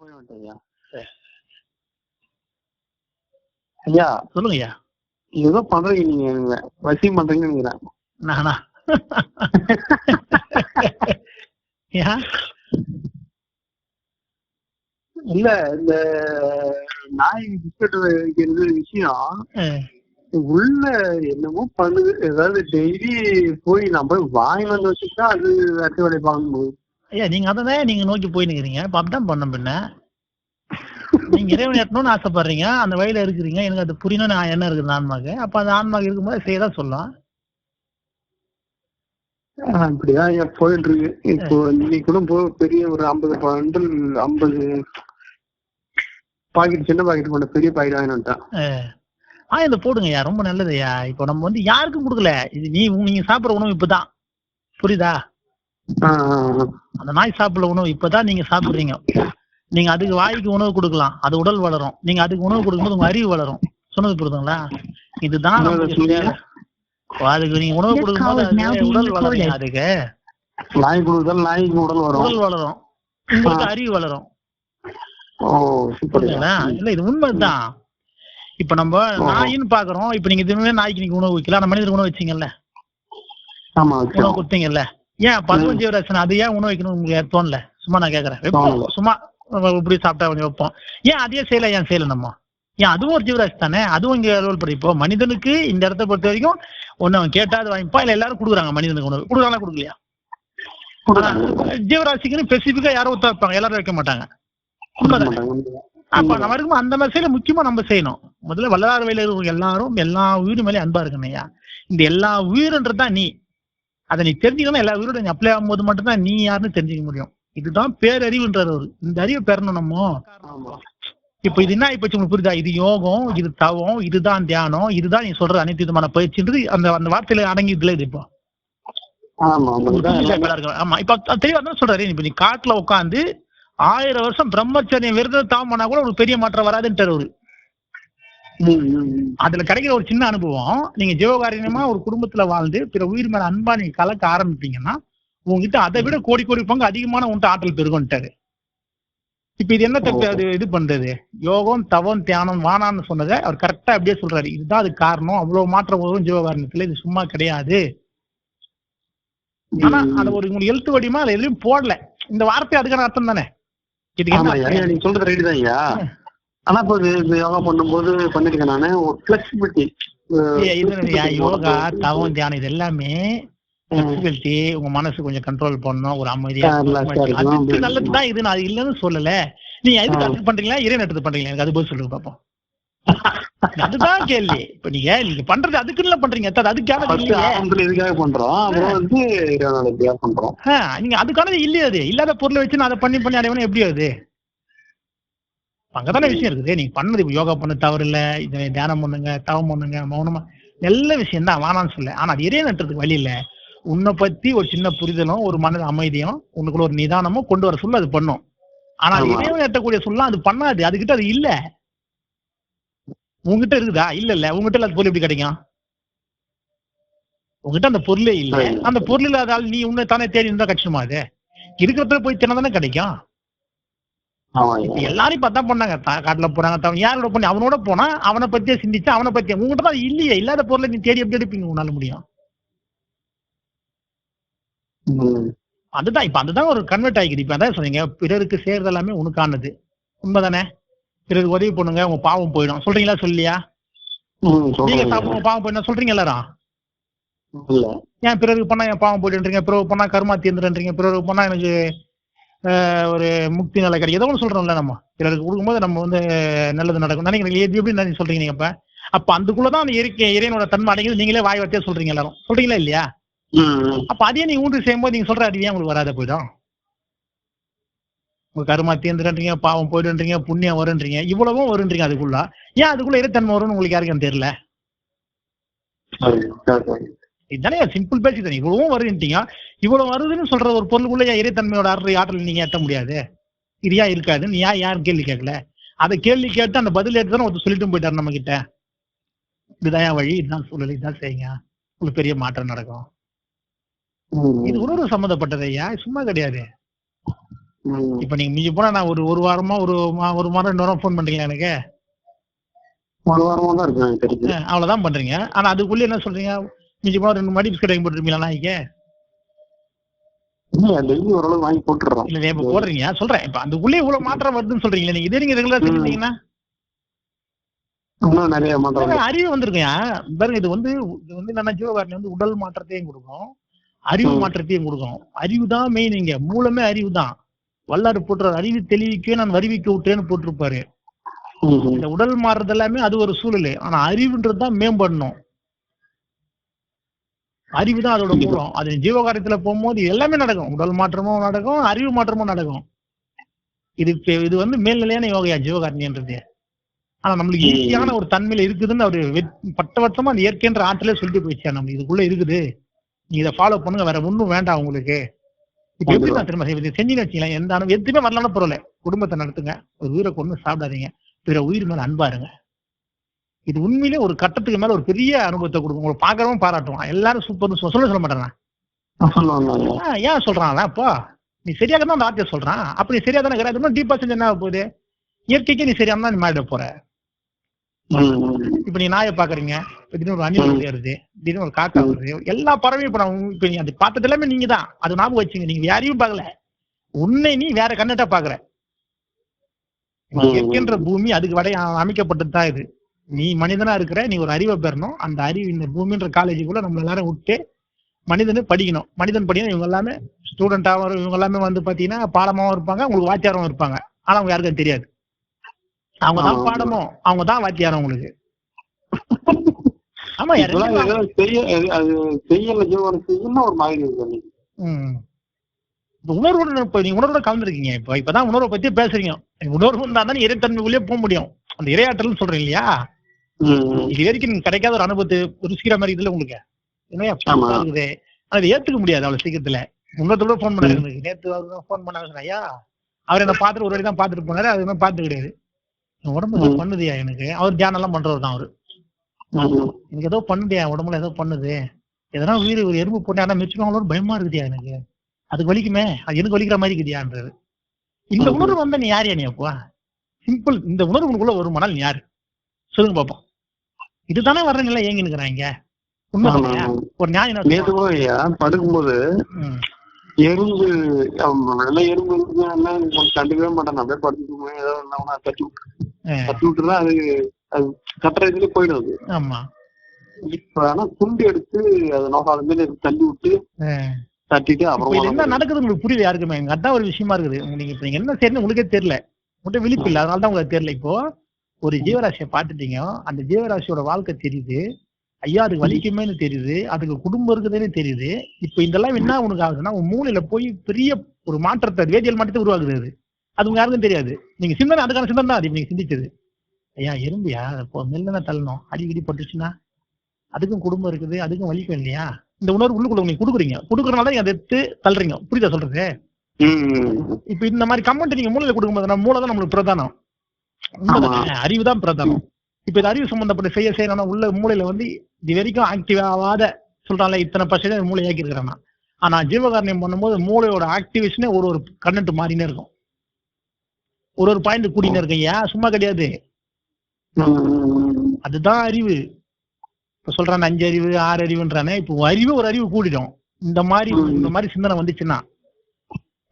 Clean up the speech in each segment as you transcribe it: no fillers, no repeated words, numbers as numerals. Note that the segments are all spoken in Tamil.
போய் வந்துட்டேன் ஐயா. சரி. ஐயா சொல்லுங்க ஐயா. ஏதோ பண்றீங்க நீங்க, எனக்கு வசியம் பண்றீங்கன்னு நினைக்கிறேன். நானா? ஏன்? இல்ல, இந்த நாய் பிஸ்கட் வைக்கிறது விஷயம் உள்ள என்னமோ பண்ணுது. ஏதாவது டெய்லி போய் நான் போய் வாங்கி வந்து வச்சுட்டா அது வெட்ட வேலையை பார்க்கணும். ஐயா நீங்க அதான் நீங்க நோக்கி போயின்னுக்கிறீங்க. இப்ப அப்படிதான் பண்ண பின்ன நீங்க இறைவன் எட்டணும்னு ஆசைப்படுறீங்க, அந்த வழியில இருக்கிறீங்க. எனக்கு அது புரியணும்னு என்ன இருக்குது ஆன்மாக்கு. அப்ப அந்த ஆன்மாக்கு இருக்கும்போது செய்யதான் சொல்லலாம். அப்படிதான் ஐயா போயிட்டு இருக்கு. இப்போ இன்னைக்கு கூட பெரிய ஒரு 50 பண்டல் 50 பாக்கெட், சின்ன பாக்கெட் கொண்ட பெரிய பாக்கெட் வாங்கி வந்துட்டேன். இந்த போடுங்கய்யா, ரொம்ப நல்லதுய்யா. இப்போ நம்ம வந்து யாருக்கும் கொடுக்கல, இது நீங்க சாப்பிடுற உணவு இப்பதான் புரியுதா? அந்த நாய் சாப்பிடுற உணவு இப்பதான் நீங்க சாப்பிடுறீங்க. நீங்க அதுக்கு வாய்க்கு உணவு கொடுக்கலாம், அது உடல் வளரும். நீங்க அதுக்கு உணவு கொடுக்கும்போது உங்க அறிவு வளரும். சொன்னது புரியுதுங்களா? இதுதான் அதுக்கு நீங்க உணவு கொடுக்கும்போது உடல் வளரும். அதுக்கு நாய் கொடுக்குதல் நாய்க்கு உடல் வளரும், உங்களுக்கு அறிவு வளரும். இல்ல இது உண்மைதான். இப்ப நம்ம நாயின்னு பாக்குறோம். இப்ப நீங்க தினமே நாய்க்கு நீங்க உணவு வைக்கல, அந்த மனிதருக்கு உணவு வச்சீங்கல்ல, உணவு கொடுத்தீங்கல்ல. ஏன் 15 ஜீவராசி அது ஏன் உணவு வைக்கணும் உங்களுக்கு தோணல? சும்மா நான் கேக்குறேன். வைப்போம், சும்மா இப்படி சாப்பிட்டா கொஞ்சம் வைப்போம். ஏன் அதையே செய்யல? ஏன் செய்யல நம்ம? ஏன் அதுவும் ஒரு ஜீவராசி தானே, அதுவும் இங்க ரோல் படி. இப்போ மனிதனுக்கு இந்த இடத்த பொறுத்த வரைக்கும் ஒன்னு அவன் கேட்டாது வாங்கிப்பா, இல்ல எல்லாரும் கொடுக்குறாங்க. மனிதனுக்கு உணவு கொடுக்குறாங்களா கொடுக்கலையா? ஜீவராசிக்குன்னு ஸ்பெசிபிக்கா யாரும் ஒத்த வைப்பாங்க, எல்லாரும் வைக்க மாட்டாங்க. அப்ப நம்ம இருக்கும் அந்த மாதிரி செய்யல. முக்கியமா நம்ம செய்யணும். முதல்ல வல்லார் வயல இருக்கிற எல்லாரும் எல்லா உயிரும் மேலே அன்பா இருக்கணையா. இந்த எல்லா உயிர்ன்றதுதான் நீ. அதை நீ தெரிஞ்சுக்கணும். எல்லா உயிரோட நீ அப்ளை ஆகும்போது மட்டும்தான் நீ யாருன்னு தெரிஞ்சுக்க முடியும். இதுதான் பேரறிவுன்றது. இந்த அறிவை பெறணும் நம்ம. இப்ப இது என்ன இப்ப உங்களுக்கு புரியுதா? இது யோகம், இது தவம், இதுதான் தியானம், இதுதான் நீ சொல்ற அனைத்து விதமான பயிற்சின்றது அந்த வார்த்தையில அடங்கிதுல. இது இப்போ ஆமா, இப்ப தெளிவா தான் சொல்றாரு. இப்ப நீ காட்டுல உட்காந்து 1000 வருஷம் பிரம்மச்சரியம் விரதம் தாம் பண்ணா கூட ஒரு பெரிய மாற்றம் வராதுன்றாரு அவரு. அதுல கிடைக்கிற ஒரு சின்ன அனுபவம், நீங்க ஜீவகாரியமா ஒரு குடும்பத்துல வாழ்ந்து பிற உயிர் மேல அன்பா நீங்க கலக்க ஆரம்பிப்பீங்கன்னா உங்ககிட்ட அதை விட கோடி கோடி பங்கு அதிகமான உன்ட்ட ஆற்றல் பெருகும்ட்டாரு. இப்ப இது என்ன தப்பு அது இது பண்றது? யோகம் தவம் தியானம் வானான்னு சொன்னதை அவர் கரெக்டா அப்படியே சொல்றாரு. இதுதான் அது காரணம். அவ்வளவு மாற்றம் வரும் ஜீவகாரணத்துல, இது சும்மா கிடையாது. ஆனா அது ஒரு உங்களுக்கு எழுத்து வடிமா அதுல எதுவும் போடல. இந்த வார்த்தை அதுக்கான அர்த்தம் தானே. நீங்க சொல்றது ரைட்டு தான் ஐயா. ஆனா இப்போ யோகா பண்ணும்போது பண்ணிருக்கேன் நானு ஒரு ஃபிளெக்சிபிலிட்டி. யோகா தவம் தியானம் இது எல்லாமே ஃபிளெக்சிபிலிட்டி. உங்க மனசு கொஞ்சம் கண்ட்ரோல் பண்ணணும், ஒரு அமைதியா நல்லதுதான். இது நான் இல்லன்னு சொல்லல. நீங்க எதுக்கு அதுக்கு பண்றீங்களா, இறை நட்டது பண்றீங்களா? எனக்கு அது போய் சொல்லுங்க பாப்போம். அதுதான் கேள்வி. இப்ப நீங்க பண்றது அதுக்குன்னு பண்றீங்க, அதுக்காக பண்றோம். நீங்க அதுக்கானது இல்லையா? அது இல்லாத பொருளை வச்சு நான் அதை பண்ணி பண்ணி அடையணும் எப்படி? அது அங்கதானே விஷயம் இருக்குது. நீங்க பண்ணது இப்ப யோகா பண்ண தவறு இல்ல, இது தியானம் பண்ணுங்க, தவம் பண்ணுங்க, மௌனமா நல்ல விஷயம் தான், வானான்னு சொல்ல. ஆனா அது இறை நட்டுறதுக்கு வழி இல்ல. உன்னை பத்தி ஒரு சின்ன புரிதலும் ஒரு மனது அமைதியும் உனக்குள்ள ஒரு நிதானமும் கொண்டு வர சொல்ல அது பண்ணும். ஆனா அது இறைவன் எட்டக்கூடிய சொல்லலாம் அது பண்ணாது. அதுகிட்ட அது இல்ல. உங்ககிட்ட இருக்குதா? இல்ல இல்ல. உங்ககிட்ட அது பொருள் எப்படி கிடைக்கும்? உங்ககிட்ட அந்த பொருளே இல்ல. அந்த பொருள் இல்லாதால் நீ உன்னை தானே தேடி இருந்தா கஷ்டமா? அது இருக்கிறத போய் தினதானே கிடைக்கும். எல்லாரும் பார்த்தா பண்ணாங்க, காட்டுல போறாங்க, யாரோட பண்ணி அவனோட போனா அவனை பத்தியே சிந்திச்சு அவனை பத்தியே. உங்ககிட்ட தான் இல்லையே. இல்லாத பொருளை நீ தேடி எப்படி எடுப்பீங்க? உன்னால முடியும்? அதுதான் இப்ப அதுதான் ஒரு கன்வெர்ட் ஆகிக்குது. இப்ப அதான் சொன்னீங்க, பிறருக்கு சேர்றது எல்லாமே உனக்கானது. உண்மைதானே? பிறருக்கு உதவி பண்ணுங்க, உங்க பாவம் போயிடும் சொல்றீங்களா? சொல்லியா? நீங்க சாப்பிடுங்க பாவம் போயிடும் சொல்றீங்க எல்லாரும். ஏன் பிறருக்கு பண்ணா என் பாவம் போயிடுன்றீங்க, பிறகு பண்ணா கர்மா தீர்ந்துன்றீங்க, பிறருக்கு பண்ணா எனக்கு ஒரு முக்தி நிலை கிடைக்கும், ஏதோ ஒன்று சொல்றோம்ல. நம்ம பிறருக்கு கொடுக்கும்போது நம்ம வந்து நல்லது நடக்கும் நினைக்கிறீங்க. எப்படி நீங்க சொல்றீங்க நீங்க? அப்ப அதுக்குள்ளதான் அந்த இறைவனோட தன்மை அடைகிறது. நீங்களே வாய் வார்த்தையா சொல்றீங்க எல்லாரும். சொல்றீங்களா இல்லையா? அப்ப அதையே நீங்க ஊன்று செய்யும்போது நீங்க சொல்ற அறிவியா உங்களுக்கு வராத போயிடும். உங்க கருமா தீர்ந்துன்றீங்க, பாவம் போயிடுன்றீங்க, புண்ணியம் வருன்றீங்க, இவ்வளவும் வருன்றீங்க. அதுக்குள்ள ஏன் அதுக்குள்ள இறைத்தன்மை வரும்னு உங்களுக்கு யாருக்கும் தெரியல? இதுதானே சிம்பிள் பேசி தானே. இவ்வளவும் வருதுட்டீங்க. இவ்வளவு வருதுன்னு சொல்ற ஒரு பொருளுக்குள்ள ஏன் இறைத்தன்மையோட ஆற்றல் நீங்க எட்ட முடியாது? இது ஏன் இருக்காது? நீ யாரும் கேள்வி கேட்கல? அதை கேள்வி கேட்டு அந்த பதில் எடுத்து தானே ஒருத்தர் சொல்லிட்டு போயிட்டாரு நம்ம கிட்ட. இதுதான் வழி, இதுதான் சூழல், இதுதான் செய்யுங்க, உங்களுக்கு பெரிய மாற்றம் நடக்கும். இது உணர்வு சம்மந்தப்பட்டது ஐயா, சும்மா கிடையாது. இப்ப நீங்க மிஞ்சி போனா நான் ஒரு வாரமா ஒரு வாரம் 2 வாரம் போன் பண்றீங்களா எனக்கு? ஒரு வாரமா தான் இருக்கு. அவ்வளவுதான் பண்றீங்க. ஆனா அதுக்குள்ள என்ன சொல்றீங்க? மிஞ்சி போனா 2 மணி பிஸ்கட் வாங்கி போட்டுருப்பீங்களா நாய்க்கு? டெய்லி ஓரளவு வாங்கி போட்டுறோம். இல்ல இப்ப போடுறீங்க சொல்றேன். இப்ப அதுக்குள்ளே இவ்வளவு மாற்றம் வருதுன்னு சொல்றீங்களா? நீங்க இதே நீங்க ரெகுலரா செஞ்சீங்கன்னா இன்னும் நிறைய மாற்றம் அறிவு வந்திருக்கா பாருங்க. இது வந்து என்னன்னா ஜீவகாரணி வந்து உடல் மாற்றத்தையும் கொடுக்கும், அறிவு மாற்றத்தையும் கொடுக்கும். அறிவு தான் மெயின். இங்க மூலமே அறிவு தான். வல்லாறு போட்டுற அறிவு தெளிவிக்கவே நான் வருவிக்க விட்டேன்னு போட்டிருப்பாரு. இந்த உடல் மாறுறது எல்லாமே அது ஒரு சூழல். ஆனா அறிவுன்றதுதான் மேம்படணும். அறிவு தான் அதோட மூலம். அது ஜீவகாரியத்துல போகும்போது எல்லாமே நடக்கும். உடல் மாற்றமும் நடக்கும், அறிவு மாற்றமும் நடக்கும். இது வந்து மேல்நிலையான யோகையா ஜீவகாரணின்றது. ஆனா நம்மளுக்கு ஈஸியான ஒரு தன்மையில இருக்குதுன்னு அவரு பட்டவட்டமா அந்த இயற்கைன்ற ஆற்றலே சொல்லிட்டு போயிடுச்சா நம்ம இதுக்குள்ள இருக்குது, நீ இதை ஃபாலோ பண்ணுங்க, வேற ஒன்னும் வேண்டாம் உங்களுக்கு. இப்ப எப்படி தான் திரும்ப செஞ்சுன்னு வச்சுக்கலாம். எந்த எதுவுமே வரலாம்னு பரவாயில்ல, குடும்பத்தை நடத்துங்க, ஒரு உயிரை கொண்டு சாப்பிடாதீங்க, பிற உயிர் மேல அன்பாருங்க. இது உண்மையிலே ஒரு கட்டத்துக்கு மேல ஒரு பெரிய அனுபவத்தை கொடுக்கும். உங்களுக்கு பாக்குறவங்க பாராட்டுவான். எல்லாரும் சூப்பர்னு சொல்ல மாட்டேன். ஏன் சொல்றான் அப்போ நீ சரியாக தான் அந்த வார்த்தையை சொல்றான். அப்படி சரியா தானே கிடையாது. இன்னும் டீப்பா செஞ்சு என்ன போகுது? இயற்கைக்கே நீ சரியா தான் நீ மாறிட போற. இப்ப நீ நாயை பாக்குறீங்க, திடீர்னு ஒரு அணில் வருது, திடீர்னு ஒரு காக்கா வருது, எல்லா பறவையும் இப்ப நீ அது பார்த்தது எல்லாமே நீங்க தான். அது ஞாபகம் வச்சுங்க. நீங்க யாரையும் பார்க்கல, உன்னை நீ வேற கண்ணட்டா பாக்குற. இயற்கைன்ற பூமி அதுக்கு வடை அமைக்கப்பட்டது தான். இது நீ மனிதனா இருக்கிற, நீ ஒரு அறிவை பெறணும். அந்த அறிவு இந்த பூமின்ற காலேஜுக்குள்ள நம்ம எல்லாரும் விட்டு மனிதனு படிக்கணும். மனிதன் படிக்கணும். இவங்க எல்லாமே ஸ்டூடெண்டாவும் இவங்க எல்லாமே வந்து பாத்தீங்கன்னா பாடமாவும் இருப்பாங்க, உங்களுக்கு வாத்தியாரமும் இருப்பாங்க. ஆனா அவங்க யாருக்கும் தெரியாது. அவங்கதான் பாடமும், அவங்கதான் வாத்தியாரம் உங்களுக்கு. ஆமா உணர்வோட நீங்க உணர்வோட கலந்துருக்கீங்க. இப்பதான் உணர்வை பத்தி பேசுறீங்க. உணர்வு இருந்தா தான் இறைத்தன்மைக்குள்ளே போக முடியும். அந்த இரையாற்றல் சொல்றீங்க இல்லையா, இது வரைக்கும் நீங்க கிடைக்காத ஒரு அனுபவத்தை ருசிக்கிற மாதிரி இதுல உங்களுக்கு இருக்குது. ஆனா இதை ஏத்துக்க முடியாது அவ்வளவு சீக்கிரத்துல. முன்னத்தோட போன் பண்ணாரு, நேற்று போன் பண்ணாரு, ஐயா அவர் என்ன பாத்துட்டு ஒரு வாட்டி தான் பாத்துட்டு போனாரு, அது பாத்து கிடையாது. உடம்பு ஏதோ பண்ணுதுயா எனக்கு. அவர் தியானம் எல்லாம் பண்றவர் தான் அவரு. எனக்கு ஏதோ பண்ணுதியா, உடம்புல ஏதோ பண்ணுது, எதனா உயிர் ஒரு எறும்பு போட்டா மிச்சுவாங்களோ பயமா இருக்குதியா எனக்கு, அதுக்கு வலிக்குமே, அது எனக்கு வலிக்கிற மாதிரி இருக்குதியான்றது. இந்த உணர்வு வந்தா நீ யாரையா நீ அப்பா? சிம்பிள். இந்த உணர்வு உனக்குள்ள ஒரு மணல் நீ யாரு சொல்லுங்க பாப்போம். இதுதானே வர்றீங்களா ஏங்கி நிக்கிறாங்க. உண்மைதானையா? ஒரு நியாயம். படுக்கும்போது எறும்பு எறும்பு கண்டுக்கவே மாட்டேன். அப்படியே படுத்து ஏதோ தட்டி விட்டுதான் அது கட்டுற இதுல போயிடும். ஆமா. இப்ப ஆனா துண்டு எடுத்து அதை நோக்காத மேல தள்ளி விட்டு தட்டிட்டு அப்புறம் என்ன நடக்குது உங்களுக்கு புரியல யாருக்குமே. எங்க அதான் ஒரு விஷயமா இருக்குது. நீங்க இப்ப நீங்க என்ன செய்யணும் உங்களுக்கே தெரியல, உங்கள்கிட்ட விழிப்பு இல்லை, அதனாலதான் உங்களுக்கு தெரியல. இப்போ ஒரு ஜீவராசியை பார்த்துட்டீங்க, அந்த ஜீவராசியோட வாழ்க்கை தெரியுது, ஐயா அதுக்கு வலிக்குமேனு தெரியுது, அதுக்கு குடும்பம் இருக்குதுன்னு தெரியுது. இப்ப இதெல்லாம் என்ன உனக்கு ஆகுதுன்னா உன் மூளையில போய் பெரிய ஒரு மாற்றத்தை, வேதியியல் மாற்றத்தை உருவாக்குது. அது உங்க யாருக்கும் தெரியாது. நீங்க சிந்தனை அதுக்கான சிந்தனை தான் அது நீங்க சிந்திச்சது. ஐயா எறும்பியா இப்போ மெல்லன தள்ளணும், அடிக்கடி பட்டுச்சுன்னா அதுக்கும் குடும்பம் இருக்குது, அதுக்கும் வலிக்கும் இல்லையா? இந்த உணர்வு உள்ளுக்குள்ள நீங்க கொடுக்குறீங்க, கொடுக்கறதுனால நீங்க அதை எடுத்து தள்ளுறீங்க. புரியுதா சொல்றது? இப்ப இந்த மாதிரி கமெண்ட் நீங்க மூளையில கொடுக்கும்போது மூளை தான் நம்மளுக்கு பிரதானம், அறிவு தான் பிரதானம். இப்ப இது அறிவு சம்பந்தப்பட்ட செய்யணும் உள்ள மூளையில வந்து இது வரைக்கும் ஆக்டிவ் ஆகாத சொல்றாங்க இத்தனை % மூளை ஆக்கி இருக்கிறாங்க. ஆனா ஜீவகாரணியம் பண்ணும்போது மூளையோட ஆக்டிவேஷனே ஒரு கண்டென்ட் மாறினே இருக்கும், ஒரு பாயிண்ட் கூடினே இருக்கும். ஏன் சும்மா கிடையாது, அதுதான் அறிவு. இப்ப சொல்றான் 5 அறிவு 6 அறிவுன்றானே, இப்போ அறிவு ஒரு அறிவு கூடிடும். இந்த மாதிரி சிந்தனை வந்துச்சுன்னா,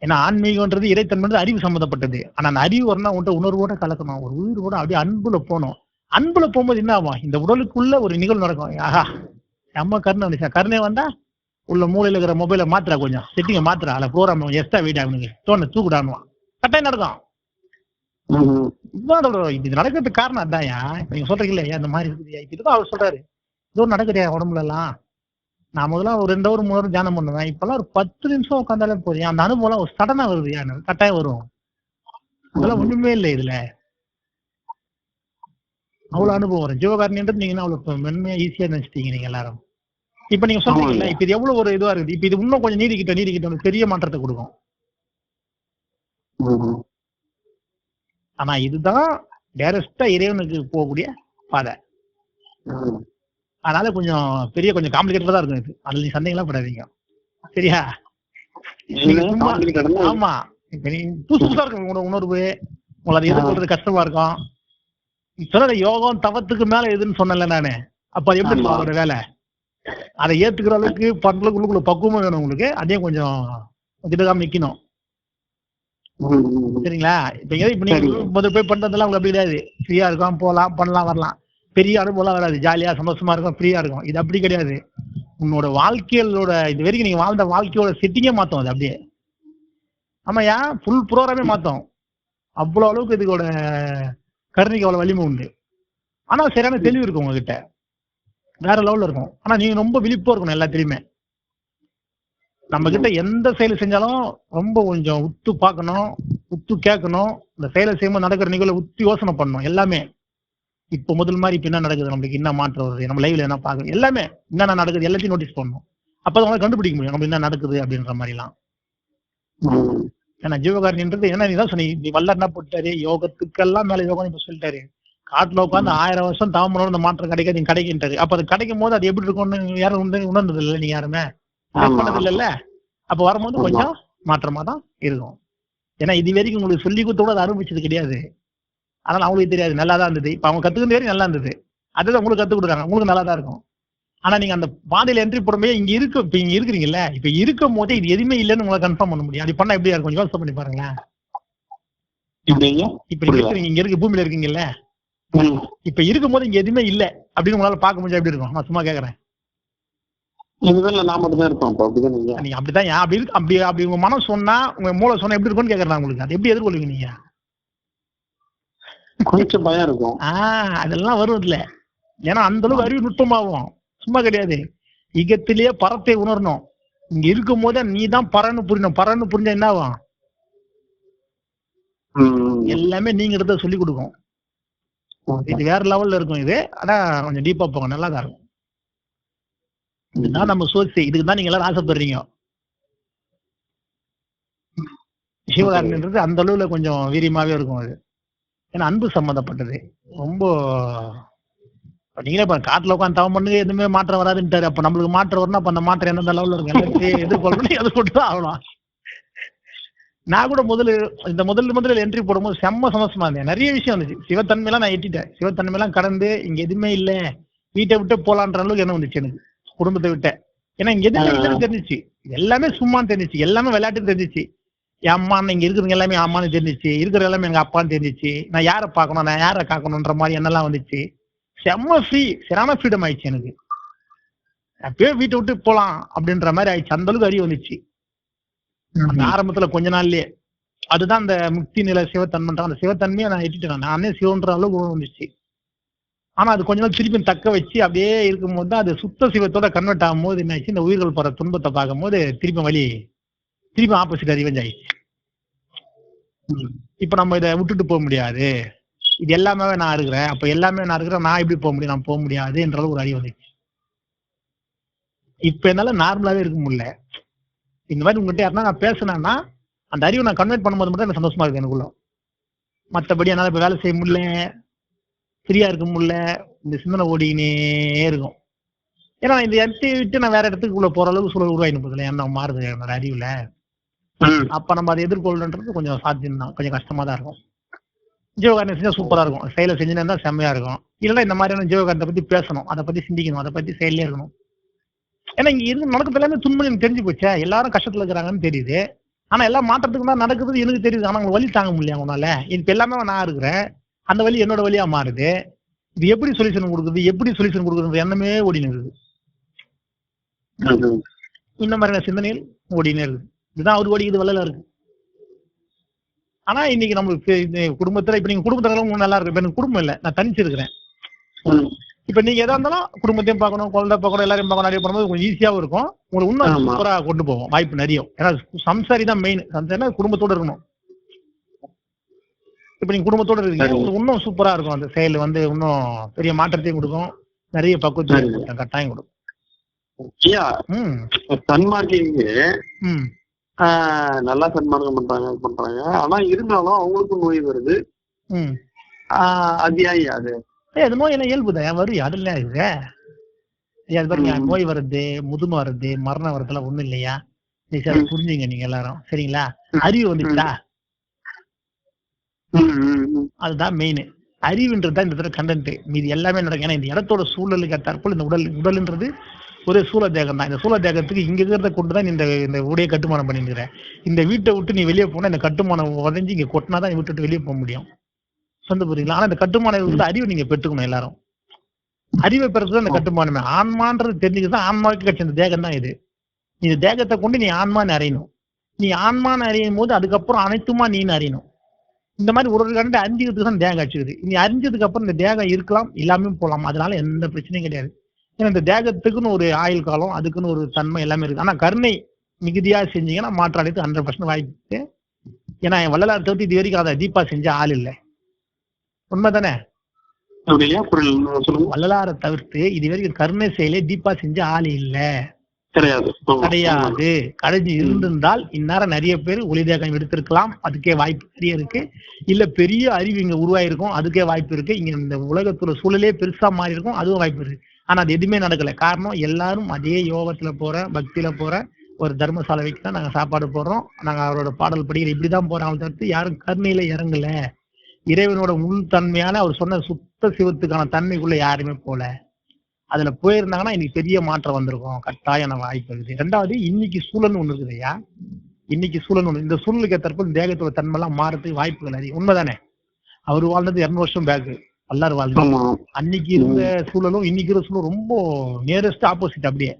ஏன்னா ஆன்மீகம்ன்றது இறைத்தன்மை அறிவு சம்பந்தப்பட்டது. ஆனா அந்த அறிவு வரணும் உன்ட்ட உணர்வோட கலக்கணும், ஒரு உயிரோட அப்படியே அன்புல போகணும். அன்புல போகும்போது என்ன ஆகும், இந்த உடலுக்குள்ள ஒரு நிகழ்வு நடக்கும். ஆஹா அம்மா கருணை வந்துச்சா, கருணை வந்தா உள்ள மூலையில இருக்கிற மொபைலை மாத்திரா, கொஞ்சம் செட்டிங்க மாத்திரா, அல்ல ப்ரோக்ராம் எக்ஸ்ட்ரா வெயிட் அவனுக்கு தோணு தூக்குடானுவான், கட்டாயம் நடக்கும். இது நடக்கிறதுக்கு காரணம் அதான்யா. இப்ப நீங்க சொல்றீங்க இல்லையா இந்த மாதிரி இருக்குது, இதுதான் அவர் சொல்றாரு. இதோ நடக்குறியா உடம்புல எல்லாம். நான் முதல்ல ஒரு 2 hour 3 hour தியானம் பண்ணுவேன். இப்பெல்லாம் ஒரு 10 நிமிஷம் உட்காந்தாலே போதும். அந்த அனுபவம் ஒரு சடனா வருது, கட்டாயம் வரும். அதெல்லாம் ஒண்ணுமே இல்லை இதுல, அவ்வளவு அனுபவம் வரும். ஜீவகாரணின்றது நீங்க அவ்வளவு மென்மையா ஈஸியா நினைச்சிட்டீங்க நீங்க எல்லாரும். இப்ப நீங்க சொல்றீங்கல்ல, இப்ப இது எவ்வளவு ஒரு இதுவா இருக்குது. இப்ப இது இன்னும் கொஞ்சம் நீடிக்கிட்ட பெரிய மாற்றத்தை கொடுக்கும். ஆனா இதுதான் டைரக்டா இறைவனுக்கு போகக்கூடிய பாதை. அதனால கொஞ்சம் காம்ப்ளிகேட்டடா தான் இருக்கும் இது. அதுல நீ சந்தேகம்லாம் படாதீங்க, சரியா? ஆமா, இப்ப நீ புதுசு புதுசா இருக்கும் உங்களோட உணர்வு, உங்களை அதை எதிர்கொள்றது கஷ்டமா இருக்கும். இப்ப யோகம் தவத்துக்கு மேல எதுன்னு சொன்னல நானு. அப்ப அது எப்படி இருக்கும் அதோட வேலை? அதை ஏத்துக்கிற அளவுக்கு பண்றதுக்கு உள்ளுக்குள்ள பக்குவமும் வேணும் உங்களுக்கு. அதையும் கொஞ்சம் திடகாம நிக்கணும். சரிங்களா? இப்ப நீங்க முதல் போய் பண்றதெல்லாம் உங்களுக்கு அப்படி கிடையாது. ஃப்ரீயா இருக்கும், போகலாம், பண்ணலாம், வரலாம். பெரிய அனுபவம்லாம் வராது. ஜாலியா சந்தோஷமா இருக்கும், ஃப்ரீயா இருக்கும். இது அப்படி கிடையாது. உன்னோட வாழ்க்கையோட இது வரைக்கும் நீங்க வாழ்ந்த வாழ்க்கையோட செட்டிங்கே மாத்தோம். அது அப்படியே ஆமாயா, ஃபுல் ப்ரோக்ராமே மாத்தோம். அவ்வளவு அளவுக்கு இதுக்கோட கருணைக்கு அவ்வளவு வலிமை உண்டு. ஆனா சரியான தெளிவு இருக்கும் உங்ககிட்ட, வேற லெவல்ல இருக்கும். ஆனா நீங்க ரொம்ப விழிப்பா இருக்கணும் எல்லாத்திலயுமே. நம்ம கிட்ட எந்த செயல் செஞ்சாலும் ரொம்ப கொஞ்சம் உத்து பார்க்கணும், உத்து கேட்கணும். இந்த செயலை செய்யும்போது நடக்கிற நிகழ்வை உத்து யோசனை பண்ணணும். எல்லாமே இப்போ முதல் மாதிரி இப்ப என்ன நடக்குது, நம்மளுக்கு என்ன மாற்றம் வருது, நம்ம லைவ்ல என்ன பாக்குறது, எல்லாமே என்னென்ன நடக்குது எல்லாத்தையும் நோட்டீஸ் பண்ணணும். அப்பதான் அவங்களை கண்டுபிடிக்க முடியும் நம்ம என்ன நடக்குது அப்படின்ற மாதிரி எல்லாம். ஏன்னா ஜீவகாரணின்றது என்ன, நீ தான் சொன்னி, நீ வல்ல என்ன போட்டாரு, யோகத்துக்கெல்லாம் மேல யோகம் இப்ப சொல்லிட்டாரு. காட்டுல உட்காந்து 1000 வருஷம் தாமனோட இந்த மாற்றம் கிடைக்காது, நீங்க கிடைக்கின்றாரு. அப்ப அது கிடைக்கும் போது அது எப்படி இருக்கும்னு யாரும் உணர்ந்தது இல்லை, நீங்க யாருமே பண்ணது இல்லைல்ல. அப்ப வரும்போது கொஞ்சம் மாற்றமா தான் இருக்கும். ஏன்னா இது வரைக்கும் உங்களுக்கு சொல்லி கொடுத்தோட அதை அனுபவிச்சது கிடையாது. அதனால அவங்களுக்கு தெரியாது, நல்லா தான் இருந்தது. இப்ப அவங்க கத்துக்கிற வரைக்கும் நல்லா இருந்தது, அதுதான் உங்களுக்கு கத்துக் கொடுக்குறாங்க, உங்களுக்கு நல்லா தான் இருக்கும். ஆனா நீங்க அந்த பாதையில என்ட்ரி போடும்போது இங்க இருக்க, இப்ப இங்க இருக்கிறீங்கல்ல, இப்ப இருக்கும் போதே இது எதுவுமே இல்லைன்னு உங்களை கன்ஃபார்ம் பண்ண முடியும். அப்படி பண்ணா எப்படியா இருக்கும், கொஞ்சம் யோசனை பண்ணி பாருங்களேன். இப்ப நீங்க இருக்கிறீங்க, இங்க இருக்கு பூமியில இருக்கீங்கல்ல, இப்ப இருக்கும் போது இங்க எதுவுமே இல்ல அப்படின்னு உங்களால பார்க்க முடியாது, எப்படி இருக்கும்? நான் சும்மா கேக்குறேன். நான் மட்டும் தான் இருப்பேன். நீங்க அப்படிதான் அப்படி இருக்கு, அப்படி உங்க மனம் சொன்னா, உங்க மூளை சொன்னா எப்படி இருக்கும்னு கேக்குறேன் உங்களுக்கு. அது எப்படி எதிர்கொள்வீங்க நீங்க? கொஞ்சம் பயம் இருக்கும். அதெல்லாம் வரும் இல்ல, ஏன்னா அந்த அளவுக்கு அறிவு நுட்பமாகும். சும்மா கிடையாது, இகத்திலேயே பரத்தை உணரணும். இங்க இருக்கும் போதே நீ தான் பறன்னு புரியணும். பறன்னு புரிஞ்சா என்ன ஆகும்? எல்லாமே நீங்க எடுத்த சொல்லி கொடுக்கும். இது வேற லெவல்ல இருக்கும் இது. ஆனா கொஞ்சம் டீப்பா போங்க, நல்லா தான் இருக்கும். இதுதான் நம்ம சோர்ஸ். இதுக்கு தான் நீங்க எல்லாரும் ஆசைப்படுறீங்க. சிவகாரணின்றது அந்த அளவுல கொஞ்சம் வீரியமாவே இருக்கும் அது. ஏன்னா அன்பு சம்பந்தப்பட்டது ரொம்ப. நீங்களே இப்ப காட்டுல உட்காந்து தவம் பண்ணுங்க, எதுவுமே மாற்றம் வராதுன்ட்டாரு. அப்ப நம்மளுக்கு மாற்றம் வரணும். அப்ப அந்த மாற்றம் எந்தெந்த லெவல்ல இருக்கும் எல்லாத்தையும் எதிர்கொள்ளணும், எதிர்கொண்டு தான் ஆகணும். நான் கூட முதல்ல என்ட்ரி போடும்போது செம்ம சந்தோஷமா இருந்தேன். நிறைய விஷயம் வந்துச்சு. சிவத்தன்மையெல்லாம் நான் எட்டிட்டேன். சிவத்தன்மையெல்லாம் கடந்து இங்க எதுவுமே இல்லை, வீட்டை விட்டு போலான்ற அளவுக்கு என்ன வந்துச்சு எனக்கு, குடும்பத்தை விட்ட. ஏன்னா இங்க எதுவுமே இல்லைன்னு தெரிஞ்சிச்சு, எல்லாமே சும்மான்னு தெரிஞ்சிச்சு, எல்லாமே விளையாட்டுன்னு தெரிஞ்சிச்சு. என் அம்மா இங்க இருக்கிறவங்க எல்லாமே அம்மான்னு தெரிஞ்சிச்சு, இருக்கிற எல்லாமே எங்க அப்பான்னு தெரிஞ்சிச்சு. நான் யாரை பார்க்கணும், நான் யாரை காக்கணும்ன்ற மாதிரி என்னெல்லாம் வந்துச்சு. செம்ம ஃப்ரீ, சரியான ஃப்ரீடம் ஆயிடுச்சு எனக்கு. அப்பயே வீட்டை விட்டு போலாம் அப்படின்ற மாதிரி ஆயிடுச்சு. அந்த அளவுக்கு அறிவு வந்துச்சு அந்த ஆரம்பத்துல கொஞ்ச நாள்லயே. அதுதான் அந்த முக்தி நிலை சிவத்தன்மைன்ற அந்த சிவத்தன்மையை நான் எட்டிட்டேன். நானே சிவன்ற அளவுக்கு வந்துச்சு. ஆனா அது கொஞ்ச நாள் திருப்பி தக்க வச்சு அப்படியே இருக்கும் போது தான் அது சுத்த சிவத்தோட கன்வெர்ட் ஆகும் போது என்ன ஆயிடுச்சு, இந்த உயிர்கள் போற துன்பத்தை பார்க்கும் போது திருப்பி ஆப்போசிட் ரிவெஞ்ச் ஆயிடுச்சு. இப்ப நம்ம இதை விட்டுட்டு போக முடியாது, இது எல்லாமே நான் இருக்கிறேன், அப்ப எல்லாமே நான் இருக்கிறேன், நான் எப்படி போக முடியும், நான் போக முடியாது என்ற அளவு ஒரு அறிவு வந்துச்சு. இப்ப என்னால நார்மலாவே இருக்க முடியல. இந்த மாதிரி உங்ககிட்ட யாருன்னா நான் பேசினேன்னா அந்த அறிவை நான் கன்வெர்ட் பண்ணும்போது மட்டும் எனக்கு சந்தோஷமா இருக்கு எனக்குள்ள. மற்றபடி என்னால இப்ப வேலை செய்ய முடியல, ஃப்ரீயா இருக்க முடியல, இந்த சிந்தனை ஓடினே இருக்கும். ஏன்னா இந்த இடத்தை விட்டு நான் வேற இடத்துக்குள்ள போற அளவுக்கு சூழல் உருவாயின்னு போதில்லை, என்ன மாறுது என்னோட அறிவுல. அப்ப நம்ம அதை எதிர்கொள்ளுன்றது கொஞ்சம் சாத்தியம் தான், கொஞ்சம் கஷ்டமா தான் இருக்கும். ஜீவகாரணம் செஞ்சா சூப்பரா இருக்கும், செயலை செஞ்சுன்னா செம்மையா இருக்கும். இல்லைன்னா இந்த மாதிரியான ஜீவகாரணத்தை பத்தி பேசணும், அதை பத்தி சிந்திக்கணும், அதை பத்தி செயலே இருக்கணும். ஏன்னா இங்க இருந்து நடக்கிறது எல்லாமே துன்பம் எனக்கு தெரிஞ்சு போச்சா, எல்லாரும் கஷ்டத்துல இருக்கிறாங்கன்னு தெரியுது. ஆனா எல்லாம் மாற்றத்துக்கு தான் நடக்குது எனக்கு தெரியுது. ஆனா அவங்க வலி தாங்க முடியல அவங்களால. இப்ப எல்லாமே நான் இருக்கிறேன், அந்த வலி என்னோட வழியா மாறுது. இது எப்படி சொல்யூஷன் கொடுக்குறது எண்ணமே ஓடினு இருக்குது. இந்த மாதிரியான சிந்தனைகள் ஓடினே இருக்குது. இதுதான் அவர் ஓடிக்குது வல்லல இருக்கு. ஆனா இன்னைக்கு நம்மளுக்கு குடும்பத்துல இப்ப நீங்க குடும்பத்துல நல்லா இருக்கு. இப்ப எனக்கு குடும்பம் இல்லை, நான் தனிச்சு இருக்கிறேன். இப்ப நீங்க எதா இருந்தாலும் குடும்பத்தையும் பார்க்கணும், குழந்தை பார்க்கணும், எல்லாரையும் பார்க்கணும், நிறைய பண்ணும்போது கொஞ்சம் ஈஸியாவும் இருக்கும். உங்களுக்கு இன்னும் சூப்பரா கொண்டு போவோம், வாய்ப்பு நிறைய. ஏன்னா சம்சாரி தான் மெயின். சம்சாரினா குடும்பத்தோட இருக்கணும். இப்ப நீங்க குடும்பத்தோட இருக்கீங்க, உங்களுக்கு இன்னும் சூப்பரா இருக்கும். அந்த செயல் இன்னும் பெரிய மாற்றத்தையும் கொடுக்கும், நிறைய பக்குவத்தையும் கட்டாயம் கொடுக்கும். நல்லா சன்மார்க்கம் பண்றாங்க. ஆனா இருந்தாலும் அவங்களுக்கும் நோய் வருது. அத்தியாயி அது நோய் என்ன இயல்புதான் வரும், அதுல இது அது பாருங்க. நோய் வருது, முதுமை வருது, மரணம் வரதுல ஒண்ணும் இல்லையா? புரிஞ்சுங்க நீங்க எல்லாரும், சரிங்களா? அறிவு வந்துச்சா? அதுதான் மெயின். அறிவுன்றதுதான் இந்த தடவை கண்டென்ட். மீது எல்லாமே நடக்கும். ஏன்னா இந்த இடத்தோட சூழலுக்கு ஏற்றாற்போல் இந்த உடல்ன்றது ஒரு சூழ தேகம் தான். இந்த சூழ தேகத்துக்கு இங்க இருக்கிறத கொண்டுதான் இந்த உடைய கட்டுமானம் பண்ணிருக்கிற. இந்த வீட்டை விட்டு நீ வெளியே போனா இந்த கட்டுமானம் உடஞ்சி இங்க கொட்டினாதான் விட்டுட்டு வெளியே போக முடியும். சொந்த புரியுங்களா? ஆனா இந்த கட்டுமானம் வந்து அறிவு நீங்க பெற்றுக்கணும். எல்லாரும் அறிவை பெறதுதான் இந்த கட்டுமானமே. ஆன்மான்றது தெரிஞ்சுக்கிதான் ஆன்மாவுக்கு கிடைச்ச இந்த தேகம் தான் இது. இந்த தேகத்தை கொண்டு நீ ஆன்மான்னு அறியணும். நீ ஆன்மான்னு அறியும் போது அதுக்கப்புறம் அனைத்துமா நீன்னு அறியணும். இந்த மாதிரி ஒரு கண்டு அறிஞ்சுக்கிறதுக்கு தான் தேகம் அடிச்சுக்குது. நீ அறிஞ்சதுக்கு அப்புறம் இந்த தேகம் இருக்கலாம், எல்லாமே போகலாம். அதனால எந்த பிரச்சனையும் கிடையாது. ஏன்னா இந்த தேகத்துக்குன்னு ஒரு ஆயுள் காலம், அதுக்குன்னு ஒரு தன்மை எல்லாமே இருக்கு. ஆனா கருணை மிகுதியா செஞ்சீங்கன்னா மாற்றாடுறது 100% வாய்ப்பு. ஏன்னா வள்ளலார் தவிர்த்து இது வரைக்கும் அதை தீபா செஞ்ச ஆள் இல்லை. உண்மைதானே? வள்ளலாரை தவிர்த்து இது வரைக்கும் கருணை செயலே தீபா செஞ்ச ஆள் இல்ல, கிடையாது. கடைஞ்சி இருந்திருந்தால் இந்நேரம் நிறைய பேர் ஒளி தேகம் எடுத்திருக்கலாம். அதுக்கே வாய்ப்பு நிறைய இருக்கு. இல்ல பெரிய அறிவு இங்க உருவாயிருக்கும், அதுக்கே வாய்ப்பு இருக்கு. இங்க இந்த உலகத்துல சூழலே பெருசா மாறி இருக்கும், அதுவும் வாய்ப்பு இருக்கு. ஆனா அது எதுவுமே நடக்கல. காரணம் எல்லாரும் அதே யோகத்துல போற, பக்தியில போற, ஒரு தர்மசாலை வைக்க தான் நாங்க சாப்பாடு போடுறோம், நாங்க அவரோட பாடல் படிக்கிற, இப்படிதான் போறாங்க தவிர்த்து யாரும் கருணையில இறங்கல. இறைவனோட உள் தன்மையான அவர் சொன்ன சுத்த சிவத்துக்கான தன்மைக்குள்ள யாருமே போல. அதுல போயிருந்தாங்கன்னா இன்னைக்கு பெரிய மாற்றம் வந்திருக்கும். கட்டாயம் வாய்ப்பு இருக்குது. ரெண்டாவது, இன்னைக்கு சூழல்னு ஒண்ணு இருக்குது ஐயா. இன்னைக்கு சூழல் ஒண்ணு, இந்த சூழலுக்கு ஏற்றப்ப தேகத்தோட தன்மை எல்லாம் மாறதுக்கு வாய்ப்புகள் அதிகம். உண்மைதானே? அவர் வாழ்ந்தது 200 வருஷம் பேக்கு, எல்லாரும் வாழ்ந்து. அன்னைக்கு இருந்த சூழலும் இன்னைக்கு இருந்த சூழலும் ரொம்ப நியரஸ்ட் ஆப்போசிட் அப்படியே.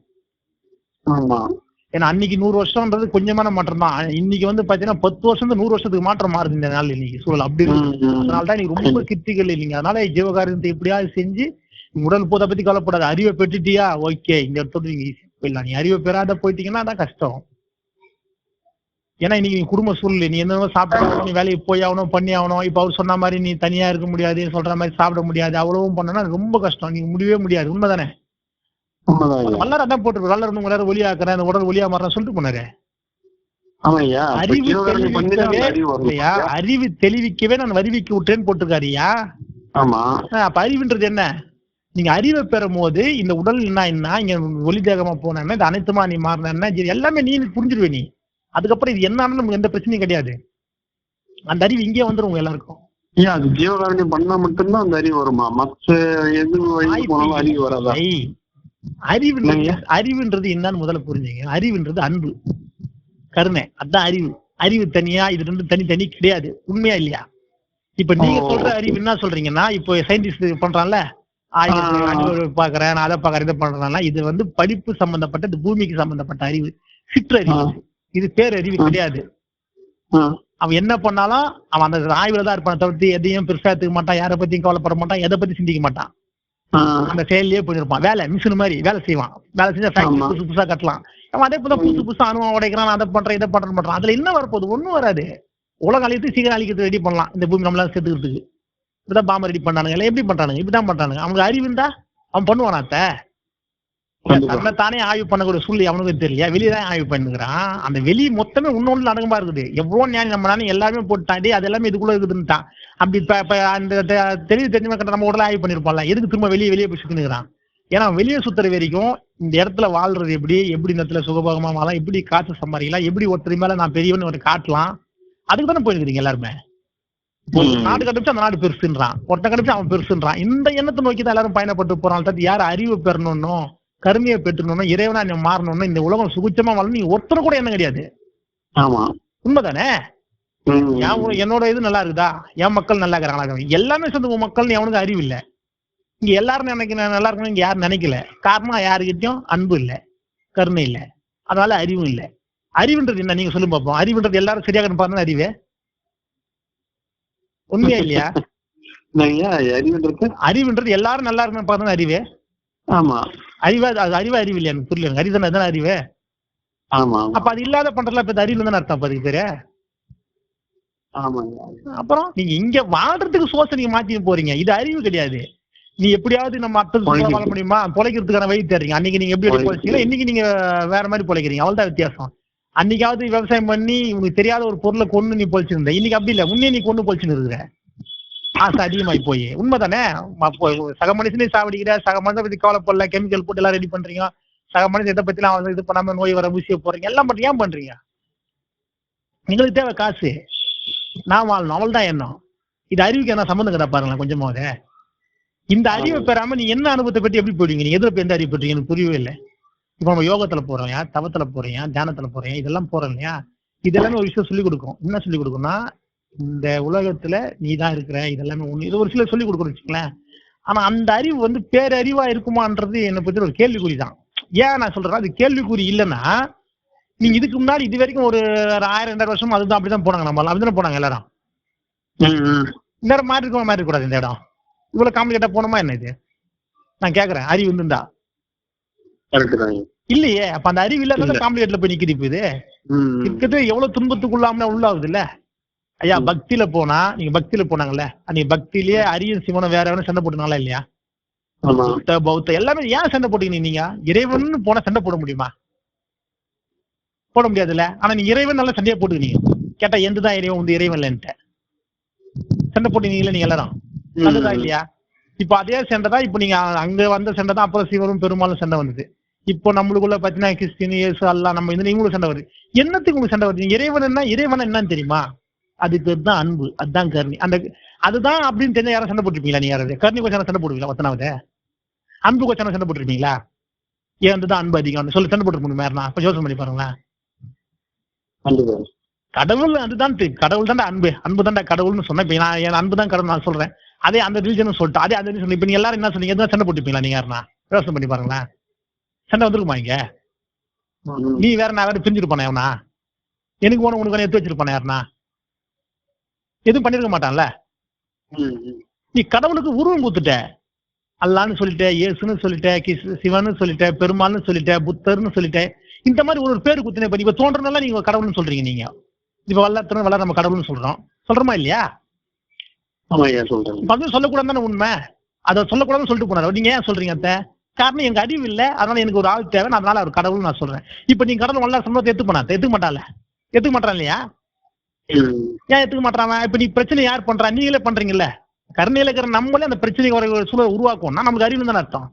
ஏன்னா அன்னைக்கு 100 வருஷம்ன்றது கொஞ்சமான மாற்றம் தான். இன்னைக்கு வந்து பாத்தீங்கன்னா 10 வருஷம் 100 வருஷத்துக்கு மாற்றம் மாறுது இந்த நாள். இன்னைக்கு சூழல் அப்படி இருக்கு. அதனாலதான் இன்னைக்கு ரொம்ப கிரிட்டிக்கல் இல்லைங்க. அதனால ஜீவகாரியத்தை எப்படியாவது செஞ்சு உடல் போதை பத்தி கவலைப்படாது. அறிவை பெற்றுட்டியா, ஓகே, இந்த இடத்தோட நீங்க ஈஸியா போயிடலாம். நீ அறிவை பெறாத போயிட்டீங்கன்னா அதான் கஷ்டம். ஏன்னா இன்னைக்கு நீ குடும்ப சூழ்நிலை, நீ என்ன சாப்பிட்டு நீ வேலைக்கு போய் ஆகணும், பண்ணி ஆகணும். இப்ப அவர் சொன்ன மாதிரி நீ தனியா இருக்க முடியாது, சொல்ற மாதிரி சாப்பிட முடியாது, அவ்வளவும் பண்ணனா ரொம்ப கஷ்டம். நீங்க முடியவே முடியாது. உண்மைதானே? வல்லார அதான் போட்டு வல்லார உங்க நேரம் ஒளியாக்குறேன், அந்த உடல் ஒளியா மாறேன் சொல்லிட்டு போனாரு. அறிவு தெளிவிக்கவே நான் வருவிக்க விட்டேன்னு போட்டிருக்காருயா. அப்ப அறிவுன்றது என்ன? நீங்க அறிவை பெறும் போது இந்த உடல் என்ன, இங்க ஒளி தேகமா போனா இந்த அனைத்துமா நீ மாறின எல்லாமே நீ புரிஞ்சிருவே. நீ அதுக்கப்புறம் இது என்னன்னு நமக்கு எந்த பிரச்சனையும் கிடையாது. அந்த அறிவு இங்கே வந்துடும் எல்லாருக்கும். அது ஜீவகாரண்யம் பண்ணா மட்டும்தான் அந்த அறிவு வருமா? மற்ற அறிவு வராதா? அறிவுன்றது என்னன்னு முதல்ல புரிஞ்சுங்க. அறிவுன்றது அன்பு, கருணை, அதான் அறிவு. அறிவு தனியா, இது ரெண்டும் தனி கிடையாது. உண்மையா இல்லையா? இப்ப நீங்க சொல்ற அறிவு என்ன சொல்றீங்கன்னா, இப்போ சயின்டிஸ்ட் பண்றான்ல, பாக்குறேன், நான் அதை பாக்குறேன், இதை பண்றேன்னா இது வந்து படிப்பு சம்பந்தப்பட்ட, இந்த பூமிக்கு சம்பந்தப்பட்ட அறிவு, சிற்றறிவு. இது பேரறிவு கிடையாது. அவன் என்ன பண்ணாலும் அவன் அந்த ஆய்வுல தான் இருப்பான் தவிர்த்து எதையும் பெருசா எடுத்துக்க மாட்டான், யாரை பத்தியும் கவலைப்பட மாட்டான், எதை பத்தி சிந்திக்க மாட்டான். அந்த செயலியே போயிருப்பான். வேலை மிஷின் மாதிரி வேலை செய்வான். வேலை செஞ்சா ஃபேக்டரி புதுசு புதுசா கட்டலாம். அவன் அதே போல புதுசு புதுசா அனுபவம் உடைக்கிறான், அதை பண்றான், இதை பண்றான். அதுல என்ன வரப்போகுது? ஒண்ணும் வராது. உலக அழித்து சீக்கிரம் அழிக்கிறது ரெடி பண்ணலாம். இந்த பூமி நம்மளால சேர்த்துக்கிறதுக்கு இப்படிதான் பாம்பு ரெடி பண்ணானுங்க. எல்லாம் எப்படி பண்றானுங்க? இப்படிதான் பண்றானுங்க. அவனுக்கு அறிவு இருந்தா அவன் பண்ணுவானாத்த. தன்னை தானே ஆய்வு பண்ணக்கூடிய சூழ்நிலை அவனுக்கு தெரியலையா? வெளியதான் ஆய்வு பண்ணுகிறான். அந்த வெளி மொத்தமே இன்னொன்னு அடங்கமா இருக்குது. எவ்வளவு ஞானி நம்ம நானே எல்லாமே போட்டாண்டி அது எல்லாமே இதுக்குள்ள இருக்குதுன்னுட்டான். அப்படி அந்த தெளிவு தெரிஞ்ச நம்ம உடல ஆய்வு பண்ணிருப்பான்ல, எதுக்கு திரும்ப வெளியே போய் சுத்தினுக்கிறான்? ஏன்னா வெளியே சுத்துற வரைக்கும் இந்த இடத்துல வாழ்றது எப்படி இந்த இடத்துல சுகபோகமா வாழலாம், எப்படி காசு சம்பாதிக்கலாம், எப்படி ஒருத்தர் மேல நான் பெரியவன்னு ஒரு காட்டலாம், அதுக்கு தானே போயிருக்கிறீங்க எல்லாருமே. நாடு கண்டுபிடிச்சு அந்த நாடு பெருசுன்றான், ஒருத்தன் கண்டுபிடிச்சு அவன் பெருசுன்றான். இந்த எண்ணத்தை நோக்கி தான் எல்லாரும் பயணப்பட்டு போறான். யார் அறிவு பெறணும், கருமையை பெற்றுணும், இறைவனா நீ மாறணும், இந்த உலகம் சுகுச்சமா வாழணும், நீ ஒருத்தர் கூட என்ன கிடையாது. உண்மைதானே? என்னோட இது நல்லா இருக்குதா, என் மக்கள் நல்லா இருக்கிறாங்களா, எல்லாமே சேர்ந்து உன் மக்கள் எவனுக்கு அறிவு இல்லை. இங்க எல்லாரும் நினைக்கிறேன் நல்லா இருக்கணும், இங்க யாரும் நினைக்கல. காரணம் யாருக்கிட்டையும் அன்பு இல்லை, கருணை இல்லை, அதனால அறிவும் இல்லை. அறிவுன்றது என்ன நீங்க சொல்லும் பார்ப்போம். அறிவுன்றது எல்லாரும் சரியாக பாருங்க அறிவு. உண்மையா இல்லையா? அறிவுன்றது எல்லாரும் நல்லா இருக்கணும் பாருங்க அறிவு. ஆமா. அறிவு இல்லையா? எனக்கு புரியல. அறிவுதானே அறிவு. அப்ப அது இல்லாத பண்றதுல இப்ப அறிவு தானே அர்த்தம். அதுக்கு பேரு. அப்புறம் நீங்க இங்க வாழ்றதுக்கு சோர்ஸ் நீங்க மாத்தி போறீங்க. இது அறிவு கிடையாது. நீ எப்படியாவது நம்ம அர்த்தத்துக்கு வாழ முடியுமா, பொழைக்கிறதுக்கான வழி தேடுறீங்க. அன்னைக்கு நீங்க எப்படி பொழைச்சீங்களா, இன்னைக்கு நீங்க வேற மாதிரி பொழைக்கிறீங்க. அவ்வளவுதான் வித்தியாசம். அன்னைக்காவது விவசாயம் பண்ணி உனக்கு தெரியாத ஒரு பொருளை கொண்டு நீ பொழிச்சிருந்த, இன்னைக்கு அப்படி இல்லை. முன்னே நீ கொண்டு பொழிச்சுன்னு இருக்கிற. ஆசை அதிகமாகி போய். உண்மைதானே? சக மனுஷனே சாவடிக்கிற, சக மனுஷனை பத்தி கவலைப்படல, கெமிக்கல் போட்டு எல்லாம் ரெடி பண்றீங்க. சக மனுஷன் இதை பத்தி எல்லாம் இது பண்ணாம நோய் வர ஊசியை போறீங்க, எல்லாம் பண்றீங்க. ஏன் பண்றீங்க? எங்களுக்கு தேவை காசு, நான் வாழணும், அவள் தான் எண்ணம். இது அறிவுக்கு என்ன சம்பந்தம் கிடையாது பாருங்களேன் கொஞ்சமாவது. இந்த அறிவை பெறாம நீ என்ன அனுபவத்தை பற்றி எப்படி போயிடுவீங்க? நீ எதிர எந்த அறிவு பற்றி எனக்கு புரியவே இல்லை. இப்ப நம்ம யோகத்துல போறோம், தவத்துல போறீங்க, தியானத்துல போறீங்க, இதெல்லாம் போறோம் இல்லையா? இதெல்லாமே ஒரு விஷயம் சொல்லிக் கொடுக்கும். என்ன சொல்லிக் கொடுக்கும்னா, இந்த உலகத்துல நீ தான் இருக்கிற, இதெல்லாமே ஒண்ணு, இது ஒரு சிலர் சொல்லிக் கொடுக்குறோம் வச்சுங்களேன். ஆனா அந்த அறிவு வந்து பேரறிவா இருக்குமான்றது என்னை பத்தி ஒரு கேள்விக்குறி தான். ஏன் நான் சொல்றேன், அது கேள்விக்குறி இல்லைன்னா, நீங்க இதுக்கு முன்னாடி இது வரைக்கும் ஒரு 1000-2000 வருஷம் அதுதான் அப்படிதான் போனாங்க, நம்ம அப்படிதான் போனாங்க எல்லாரும். இந்த இடம் மாறி இருக்க மாறி கூடாது. இந்த இடம் இவ்வளவு காம்ப்ளிகேட்டா போனோமா என்ன? இது நான் கேக்குறேன், அறிவு இருந்துண்டா இல்லையே. அப்ப அந்த அறிவு இல்லாத காம்ப்ளிகேட்ல போய் நிக்குது. இப்ப இது இருக்கிறது எவ்வளவு துன்பத்துக்குள்ளாம உள்ளாகுது இல்ல ஐயா? பக்தியில போனா, நீங்க பக்தியில போனாங்கல்ல, நீங்க பக்தியிலேயே அரியன் சிவனும் வேற எவனும் சண்டை போட்டுனாங்களா இல்லையா? பௌத்த எல்லாமே ஏன் சண்டை போட்டீங்க? நீங்க இறைவன் போனா சண்டை போட முடியுமா? போட முடியாதுல்ல. ஆனா நீங்க இறைவன் நல்லா சண்டையா போட்டுக்கினீங்க. கேட்டா எந்ததான் இறைவன் வந்து இறைவன் இல்லைன்ட்டு சண்டை போட்டீங்களா நீங்க எல்லாரும்? அதுதான் இல்லையா? இப்ப அதே சண்டை தான் இப்ப நீங்க அங்க வந்த சண்டை தான் அப்புறம் சிவரும் பெருமாளும் சண்டை வந்தது. இப்போ நம்மளுக்குள்ள பாத்தீங்கன்னா கிறிஸ்டின், இயேசு, அல்லா, நம்ம இந்த இவங்களுக்கு சண்டை வருது. என்னத்துக்கு உங்களுக்கு சண்டை வருது? இறைவன் என்னன்னு தெரியுமா? அது பேர் தான் அன்பு, அதுதான் கருணை. அந்த அதுதான் அப்படின்னு தெரிஞ்ச யாரும் சண்டை போட்டுருப்பீங்களா? நீ யாராவது கருணை கோச்சான சண்டை போடுவீங்களா? ஒத்தனாவது அன்பு கோச்சான சண்டை போட்டுருப்பீங்களா? ஏன் அதுதான் அன்பு அதிகம் சொல்லி சண்டை போட்டு முடியுமா? அப்ப யோசனை பண்ணி பாருங்களேன். கடவுள் அதுதான், கடவுள் தான்டா அன்பு, அன்பு தான்டா கடவுள்னு சொன்னேன். இப்ப நான் என் அன்பு தான் கடவுள் நான் சொல்றேன். அதே அந்த ரிலிஜன் சொல்லிட்டு அதே அந்த ரிலிஜன். இப்ப நீங்க எல்லாரும் என்ன சொன்னீங்க? எதுவும் சண்டை போட்டுப்பீங்களா? நீங்க யாருன்னா யோசனை பண்ணி பாருங்களேன். சண்டை வந்துருக்குமா இங்க? நீ வேற நான் வேற பிரிஞ்சிருப்பானே அவனா? எனக்கு போன உனக்கு எடுத்து வச்சிருப்பானே யாருனா? எதுவும் பண்ணிருக்க மாட்டான்ல. நீ கடவுளுக்கு உருவம் கொடுத்துட்ட. அல்லான்னு சொல்லிட்ட, இயேசுன்னு சொல்லிட்ட, சிவன்னு சொல்லிட்ட, பெருமாள்னு சொல்லிட்ட, புத்தர்னு சொல்லிட்ட. இந்த மாதிரி ஒரு பேரு குத்துனே. இப்ப இப்ப தோன்றனால நீங்க கடவுள்னு சொல்றீங்க. நீங்க இப்ப வல்ல நம்ம கடவுள்னு சொல்றோமா இல்லையா? சொல்லக்கூடாது தானே உண்மை. அதை சொல்லக்கூடாதுன்னு சொல்லிட்டு போனாரு. நீங்க ஏன் சொல்றீங்க? அத்த காரணம் எங்க அறிவு இல்ல, அதனால எனக்கு ஒரு ஆள் தேவை, அதனால அவர் கடவுள் நான் சொல்றேன். இப்ப நீங்க கடவுள் வல்ல சம்பவத்தை எடுத்துக்க மாட்டான் இல்லையா? ஏன் எடுத்துக்க மாட்டான்? இப்ப நீ பிரச்சனை யார் பண்றா? நீங்களே பண்றீங்கல்ல. கருணையில இருக்கிற நம்மளே அந்த பிரச்சனைக்கு ஒரு சூழல் உருவாக்கும்னா நமக்கு அறிவு தானே அர்த்தம்.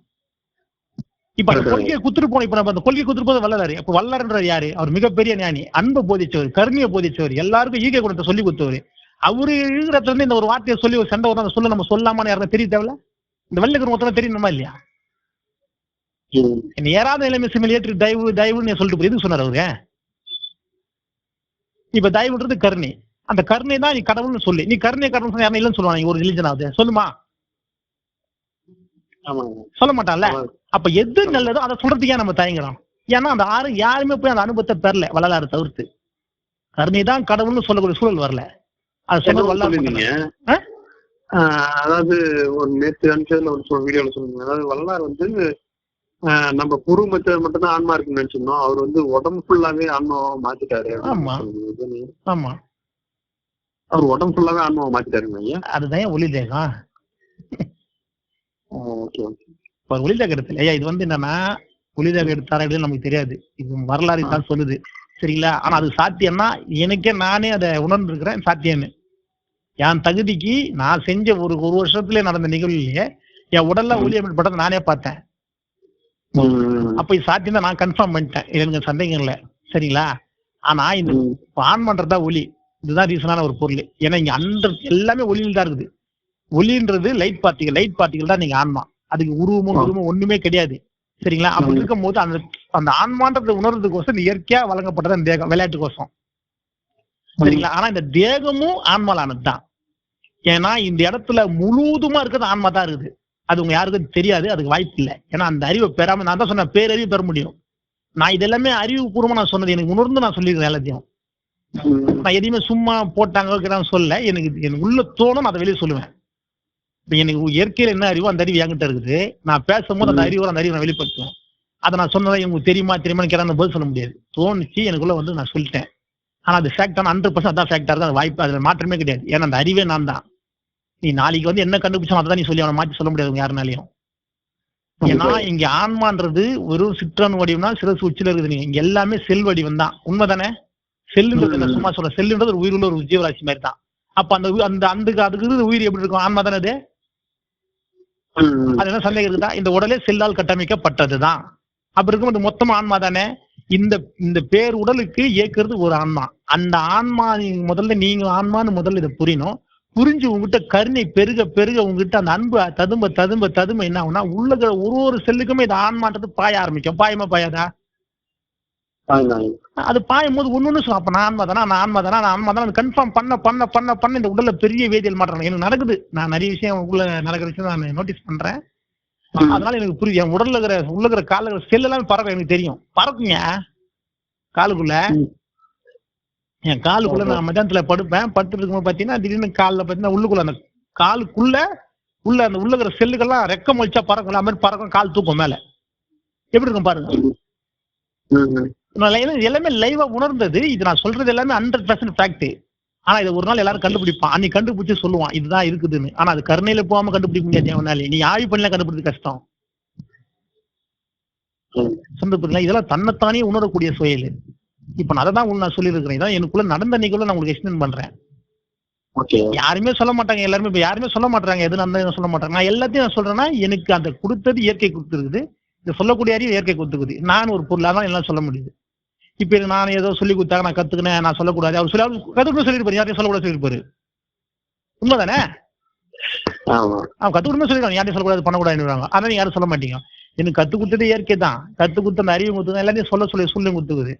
இப்ப அந்த கொள்கையை குத்துட்டு போனோம். இப்ப நம்ம அந்த கொள்கையை குத்துட்டு போது வல்லறாரு. அப்ப வல்லறன்றார் யாரு? அவர் மிகப்பெரிய ஞானி, அன்பை போதிச்சவர், கருணையை போதிச்சவர், எல்லாருக்கும் ஈகை குணத்தை சொல்லி கொடுத்தவர். அவரு இருக்கிறதுல இருந்து இந்த ஒரு வார்த்தையை சொல்லி ஒரு சண்டை வரும். சொல்ல நம்ம சொல்லாமான்னு யாரும் தெரிய தேவையில்ல. இந்த வெள்ளைக்கு மொத்தம் தெரியணுமா இல்லையா? ஏறாத நிலைமை சிமில் ஏற்று தயவுன்னு சொல்லிட்டு எதுக்கு சொன்னார் அவரு? இப்ப தயவுன்றது கருணை. அந்த கருணை தான் நீ கடவுள்னு சொல்லி, நீ கருணை கடவுள் சொன்ன யாரும் இல்லைன்னு சொல்லுவாங்க. ஒரு ரிலிஜன் ஆகுது சொல்லுமா? சொல்ல மாட்டான்ல. அப்ப எது நல்லதோ அதை சொல்றதுக்கே நம்ம தயங்குறோம். ஏன்னா அந்த யாருமே போய் அந்த அனுபவத்தை பெறல வள்ளலாரை தவிர்த்து. கருணை தான் கடவுள்னு சொல்லக்கூடிய சூழல் வரல. அது சொன்னது வல்லார். அதாவது ஒரு நேற்று அனுப்பிச்சதுல ஒரு வீடியோல சொல்லுங்க. அதாவது வல்லார் வந்து நம்ம பூர்வமத்தை மட்டும் தான் ஆன்மா இருக்குன்னு நினைச்சிருந்தோம். அவர் வந்து உடம்பு ஃபுல்லாவே ஆன்மாவை மாத்திட்டாரு. ஆமா ஆமா, அவர் உடம்பு ஃபுல்லாவே ஆன்மாவை மாத்திட்டாருங்க ஐயா. அதுதான் ஒளி தேகம். ஒளி தேகம் எடுத்துல ஐயா. இது வந்து என்னன்னா ஒளி தேகம் எடுத்தாரா நமக்கு தெரியாது. இது வரலாறு தான் சொல்லுது சரிங்களா? ஆனா அது சாத்தியம்னா எனக்கே நானே அதை உணர்ந்து இருக்கிறேன் சாத்தியம்னு. என் தகுதிக்கு நான் செஞ்ச ஒரு வருஷத்துல நடந்த நிகழ்வுலயே என் உடல்ல ஒளி அமைப்பட்டதை நானே பார்த்தேன். அப்ப இது சாத்தியம் தான் நான் கன்ஃபார்ம் பண்ணிட்டேன். எனக்கு சந்தேகம் இல்லை சரிங்களா? ஆனா இந்த ஆன் பண்றதா ஒளி, இதுதான் ரீசனான ஒரு பொருள். ஏன்னா இங்க எல்லாமே ஒளியில் தான் இருக்குது. ஒளின்றது லைட் பார்ட்டிகள் தான் நீங்க ஆன்மா. அதுக்கு உருவமும் ஒண்ணுமே கிடையாது சரிங்களா? அப்படி இருக்கும் போது அந்த ஆன்மான்றதை உணர்றதுக்கோசம் இந்த இயற்கையா வழங்கப்பட்டது அந்த தேகம், விளையாட்டுக்கோசம் சரிங்களா? ஆனா இந்த தேகமும் ஆன்மாலானதுதான். ஏன்னா இந்த இடத்துல முழுவதுமா இருக்கிறது ஆன்மா தான் இருக்குது. அது உங்க யாருக்கும் தெரியாது, அதுக்கு வாய்ப்பு இல்லை. ஏன்னா அந்த அறிவை பெறாம, நான் தான் சொன்னேன் பேரறிவு பெற முடியும். நான் இதெல்லாமே அறிவுபூர்வமா நான் சொன்னது, எனக்கு உணர்ந்து நான் சொல்லியிருக்கேன் எல்லாத்தையும். நான் எதையுமே சும்மா போட்டாங்க சொல்ல, எனக்கு உள்ள தோணும், அதை வெளியே சொல்லுவேன். இப்ப எனக்கு இயற்கையில என்ன அறிவோ அந்த அறிவு என்கிட்ட இருக்குது. நான் பேசும்போது அந்த அறிவை நான் வெளிப்படுத்துவேன். அதை நான் சொன்னதை உங்களுக்கு தெரியுமான்னு கேட்டால் பதில் சொல்ல முடியாது. தோணுச்சு எனக்குள்ள வந்து நான் சொல்லிட்டேன். ஆனா அது ஃபேக்டான 100% அதான் ஃபேக்டா இருக்கு. அது வாய்ப்பு, அதுல மாற்றமே கிடையாது. ஏன்னா அந்த அறிவே நான் தான். நீ நாளைக்கு வந்து என்ன கண்டுபிடிச்சோம் அதை தான் நீ சொல்லி அவனை மாற்றி சொல்ல முடியாது யாருனாலையும். ஏன்னா இங்க ஆன்மான்றது ஒரு சிற்றணு வடிவம்னா சிறப்பு உச்சில இருக்குது. இங்க எல்லாமே செல் வடிவம் தான். உண்மைதானே? செல்லுன்றது சும்மா சொல்ற, செல்லுன்றது ஒரு உயிருள்ள ஒரு ஜீவராசி மாதிரி தான். அப்ப அதுக்கு உயிர் எப்படி இருக்கும்? ஆன்மா தானே அது. அது என்ன சந்தேகம் இருக்குதா? இந்த உடலே செல்லால் கட்டமைக்கப்பட்டதுதான். அப்ப இருக்கும் மொத்தமா ஆன்மா தானே. இந்த இந்த பேர் உடலுக்கு இயக்குறது ஒரு ஆன்மா. அந்த ஆன்மா முதல்ல நீங்க ஆன்மான்னு முதல்ல இதை புரியணும். புரிஞ்சு உங்ககிட்ட கருணை பெருக பெருக உங்ககிட்ட அந்த அன்பு ததும்ப ததும்ப ததும்ப என்ன ஆகும்னா உள்ள ஒரு செல்லுக்குமே இது ஆன்மான்றது பாய ஆரம்பிக்கும். பாயமா பாயாதா? அது பாயும் போது ஒண்ணு சொல்லும், அப்ப நான் ஆன்மா தானா, நான் ஆன்மா தானா, நான் ஆன்மா தானே கன்ஃபார்ம் பண்ண பண்ண பண்ண பண்ண இந்த உடல்ல பெரிய வேதியியல் மாற்றம் எனக்கு நடக்குது. நான் நிறைய விஷயம் உள்ள நடக்கிற விஷயம் நான் நோட்டீஸ் பண்றேன். அதனால எனக்கு புரியுது. என் உடல்ல இருக்கிற கால செல் எல்லாமே பறக்கும், எனக்கு தெரியும். பறக்குங்க காலுக்குள்ள. என் காலுக்குள்ள நான் மத்தியானத்துல படுப்பேன். படுத்துட்டு இருக்கும்போது பாத்தீங்கன்னா திடீர்னு காலில் பாத்தீங்கன்னா உள்ளுக்குள்ள அந்த காலுக்குள்ள உள்ள அந்த உள்ள இருக்கிற செல்லுக்கெல்லாம் ரெக்கம் வச்சா பறக்கும். அது மாதிரி பறக்கும், கால் தூக்கும் மேல. எப்படி இருக்கும் பாருங்க. எல்லாமே லைவா உணர்ந்தது. இது நான் சொல்றது எல்லாமே 100% ஃபேக்ட். ஆனா இதை ஒரு நாள் எல்லாரும் கண்டுபிடிப்பான். அன்னைக்கு கண்டுபிடிச்சு சொல்லுவான் இதுதான் இருக்குதுன்னு. ஆனா அது கருணையில போகாம கண்டுபிடிக்க முடியாது. அவனால நீ ஆய்வு பண்ணல கண்டுபிடிக்க கஷ்டம். சொந்த இதெல்லாம் தன்னைத்தானே உணரக்கூடிய செயல். இப்ப நான் அதான் நான் சொல்லியிருக்கிறேன். இதான் எனக்குள்ள நடந்த நிகழ்வு நான் உங்களுக்கு எக்ஸ்பிளைன் பண்றேன். யாருமே சொல்ல மாட்டாங்க. எல்லாருமே இப்ப யாருமே சொல்ல மாட்டாங்க. எது நடந்தது சொல்ல மாட்டாங்க. நான் எல்லாத்தையும் நான் சொல்றேன்னா எனக்கு அந்த கொடுத்தது இயற்கை கொடுத்துருக்குது. இதை சொல்லக்கூடிய அறிவு இயற்கை கொடுத்துக்குது. நான் ஒரு பொருளாக தான் எல்லாம் சொல்ல முடியுது. இப்ப நான் ஏதோ சொல்லி கொடுத்தாங்க, நான் கத்துக்கினேன், நான் சொல்லக்கூடாது. அவர் சொல்லி கத்துக்கணும் சொல்லிருப்பாரு. யாரையும் சொல்லக்கூடாது சொல்லிருப்பாரு. உண்மைதானே? அவன் கத்துக்கணுமே சொல்லிடுவாங்க. யாரையும் சொல்லக்கூடாது பண்ணக்கூடாதுன்னு. ஆனா நீங்க யாரும் சொல்ல மாட்டீங்க. எனக்கு கத்து கொடுத்தது இயற்கை தான். கத்து கொடுத்த அந்த அறிவு கொடுத்தது எல்லாத்தையும் சொல்லி கொடுத்துக்குது.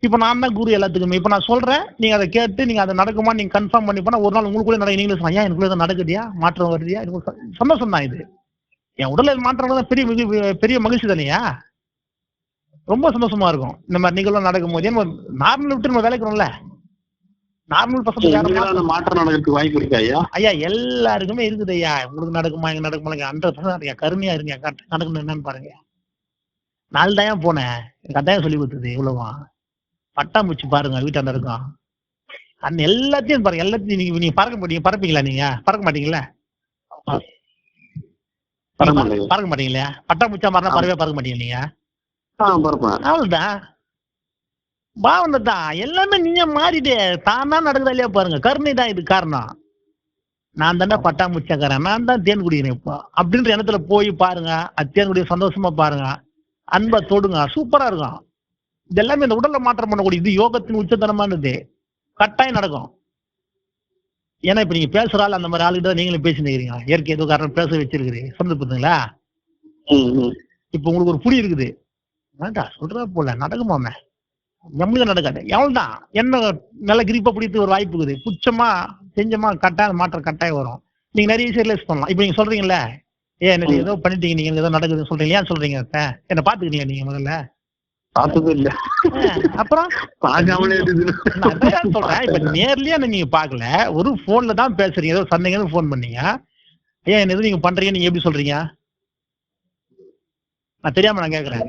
இப்ப நான் தான் குரு எல்லாத்துக்குமே. இப்ப நான் சொல்றேன், நீங்க அதை கேட்டு நீங்க அதை நடக்குமா நீங்க கன்ஃபார்ம் பண்ணி போனா ஒரு நாள் உங்களுக்குள்ளே நடக்க நீங்களே சொன்னா ஏன் எனக்குள்ள நடக்குதியா, மாற்றம் வருதியா, எனக்கு சந்தோஷம் தான். இது என் உடல்ல மாற்றம் தான் பெரிய மகிழ்ச்சி தானேயா. ரொம்ப சந்தோஷமா இருக்கும் இந்த மாதிரி நிகழ்வு நடக்கும் போது. நார்மல் விட்டு நம்ம வேலைக்கிறோம்ல, நார்மல் பசங்க மாற்றம் நடக்கிறதுக்கு வாய்ப்பு இருக்கு ஐயா. எல்லாருக்குமே இருக்குது ஐயா. உங்களுக்கு நடக்குமா, எங்க நடக்குமா? 100% கருமையா இருங்க. நடக்கணும் என்னன்னு பாருங்க. நாலு தான் போனேன், எனக்கு அதான் சொல்லி கொடுத்தது. இவ்வளவா பட்டாம்பூச்சி பாருங்க வீட்டாண்ட இருக்கும். அந்த எல்லாத்தையும் பாருங்க. எல்லாத்தையும் நீங்க பறப்பீங்களா? நீங்க பறக்க மாட்டீங்களா? பறக்க மாட்டீங்களா? பட்டாம்பூச்சா மாறினா பறவே பறக்க மாட்டீங்க நீங்க. அவ்வளவுதான் பாவனை தான். எல்லாமே நீங்க மாறிட்டே தானா நடக்குதா இல்லையா பாருங்க. கருணை தான் இது காரணம். நான் தானே பட்டாம்பூச்சாக்காரன், நான் தான் தேன் குடிக்கிறேன் இப்போ அப்படின்ற இடத்துல போய் பாருங்க. அது தேன் குடிய சந்தோஷமா பாருங்க, அன்பா தொடுங்க, சூப்பரா இருக்கும். இது எல்லாமே இந்த உடல்ல மாற்றம் பண்ணக்கூடிய இது யோகத்தின் உச்சத்தனமானது. கட்டாயம் நடக்கும். ஏன்னா இப்ப நீங்க பேசுறாள் அந்த மாதிரி ஆளுகிட்ட நீங்களும் பேசினுக்கிறீங்க. இயற்கை ஏதோ காரணம் பேச வச்சிருக்கிறீங்க. சொந்த பார்த்தீங்களா? இப்ப உங்களுக்கு ஒரு புடி இருக்குது. வேண்டா சொல்றா போல நடக்குமாமே, நம்மளுக்கு நடக்காது. எவ்வளவுதான் என்ன நல்ல கிரிப்பா பிடித்து ஒரு வாய்ப்பு இருக்குது. புச்சமா செஞ்சமா கட்டாயம் மாற்றம் கட்டாயம் வரும். நீங்க நிறைய விஷயம் ரிலேஸ் பண்ணலாம். இப்ப நீங்க சொல்றீங்கல்ல, என்ன ஏதோ பண்ணிட்டீங்க, நீங்க ஏதோ நடக்குதுன்னு சொல்றீங்க. ஏன் சொல்றீங்க? என்ன பாத்துக்கிறீங்க நீங்க முதல்ல? பார்த்தது இல்ல. அப்புறம் சொல்றேன். இப்ப நேர்லயே நீங்க பாக்கல, ஒரு போன்ல தான் பேசுறீங்க. ஏதோ சந்தேகம் போன் பண்ணீங்க. ஏன் என்ன எதுவும் நீங்க பண்றீங்க, நீங்க எப்படி சொல்றீங்க? நான் தெரியாம நான் கேக்குறேன்.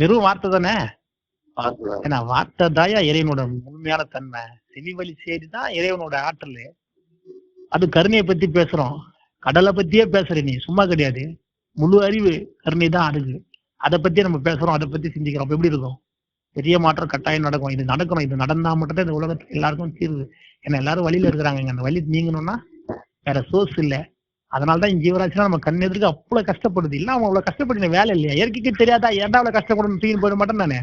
வெறும் வார்த்தை தானே. ஏன்னா வார்த்தை தாயா இறைவனோட முழுமையான தன்மை. செவி வழி செய்திதான் இறைவனோட ஆற்றல். அது கருணையை பத்தி பேசுறோம், கடலை பத்தியே பேசுற நீ சும்மா கிடையாது. முழு அறிவு கருணை தான் அடகு. அதை பத்தி நம்ம பேசுறோம், அதை பத்தி சிந்திக்கிறோம். எப்படி இருக்கும்? பெரிய மாற்றம் கட்டாயம் நடக்கும். இது நடக்கணும். இது நடந்தா மட்டும்தான் இந்த உலகத்துக்கு எல்லாருக்கும் தீர்வு. ஏன்னா எல்லாரும் வழியில இருக்கிறாங்க. அந்த வழி நீங்கணும்னா வேற சோர்ஸ் இல்லை. அதனாலதான் இந்த ஜீவராசினா நம்ம கண் எதிர்க்கு அவ்வளவு கஷ்டப்படுது. இல்ல அவன் அவ்வளவு கஷ்டப்பட்டு வேலை இல்லையா? இயற்கைக்கு தெரியாதா ஏன்டா அவ்வளவு கஷ்டப்படணும் தூக்கி போயிட மாட்டேன் நானே.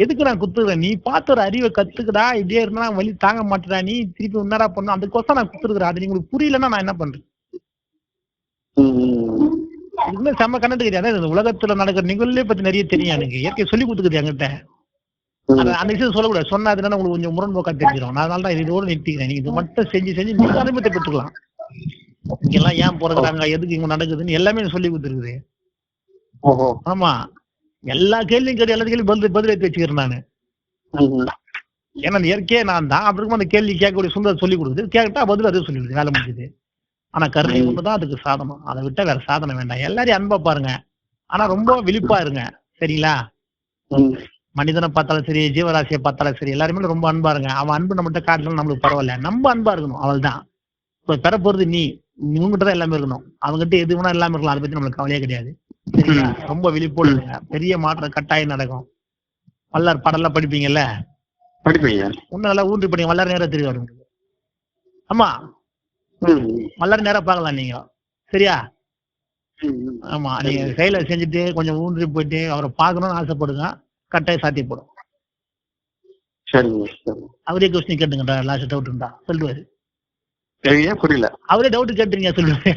எதுக்கு நான் குத்துக்கிறேன்? நீ பார்த்து ஒரு அறிவை கத்துக்கடா. இப்படியே இருந்தா வழி தாங்க மாட்டேடா, நீ திருப்பி உன்னரா பண்ணும். அதுக்கோசம் நான் குத்துருக்குறேன். அது உங்களுக்கு புரியலன்னா நான் என்ன பண்றேன்? இதுமே செம்ம கண்ணட்டு கிடையாது. இந்த உலகத்துல நடக்கிற நிகழ்வுலே பத்தி நிறைய தெரியும் எனக்கு. இயற்கை சொல்லி கொடுத்துக்குது என்கிட்ட. அந்த விஷயம் சொல்லக்கூடாது. சொன்னா அதுனா உங்களுக்கு கொஞ்சம் முரண்போக்கா தெரிஞ்சிடும். நான் அதனால தான் இதோட நிறுத்திக்கிறேன். நீங்க இது மட்டும் செஞ்சு நீங்க அனுபவத்தை பெற்றுக்கலாம். இங்க எல்லாம் ஏன் பிறகுறாங்க, எதுக்கு இங்க நடக்குதுன்னு எல்லாமே சொல்லி கொடுத்துருக்குது. ஆமா, எல்லா கேள்வியும் கேட்டு எல்லா கேள்வியும் பதில் எடுத்து வச்சுக்கிறேன் நானு. ஏன்னா அந்த இயற்கையே நான் தான். அப்படி அந்த கேள்வி கேட்கக்கூடிய சுந்தர சொல்லி கொடுக்குது. கேட்டா பதில் அதே சொல்லிடுது. வேலை முடிஞ்சுது. ஆனா கருணை ஒண்ணுதான் அதுக்கு சாதனம். அதை விட்டா வேற சாதனம் வேண்டாம். எல்லாரையும் அன்பா பாருங்க, ஆனா ரொம்ப விழிப்பா இருங்க. சரிங்களா? மனிதனை பார்த்தாலும் சரி, ஜீவராசியை பார்த்தாலும் சரி, எல்லாருமே ரொம்ப அன்பா இருங்க. அவன் அன்பு நம்மகிட்ட காட்டலாம் நம்மளுக்கு பரவாயில்ல. நம்ம அன்பா இருக்கணும், அவள் தான். இப்ப பெற போறது நீ உங்ககிட்ட தான் எல்லாமே இருக்கணும். அவங்ககிட்ட எது வேணா எல்லாமே இருக்கலாம். அதை பத்தி நம்மளுக்கு கவலையே கிடையாது. சரிங்களா? ரொம்ப விழிப்போடு இருங்க. பெரிய மாற்றம் கட்டாயம் நடக்கும். வல்லார் படம்லாம் படிப்பீங்கல்ல? படிப்பீங்க. இன்னும் நல்லா ஊன்றி படிங்க. வல்லார் நேரம் தெரியும் வரும். ஆமா, வல்லார் நேரம் பார்க்கலாம் நீங்க. சரியா? ஆமா, நீங்க செயலை செஞ்சுட்டு கொஞ்சம் ஊன்றி போயிட்டு அவரை பார்க்கணும்னு ஆசைப்படுங்க, கட்டாயம் சாத்தியப்படும். அவரே கொஸ்டின் கேட்டுங்க, லாஸ்ட் டவுட் இருந்தா சொல்லுவாரு. புரியல, அவரே டவுட் கேட்டுருங்க சொல்லுவாரு.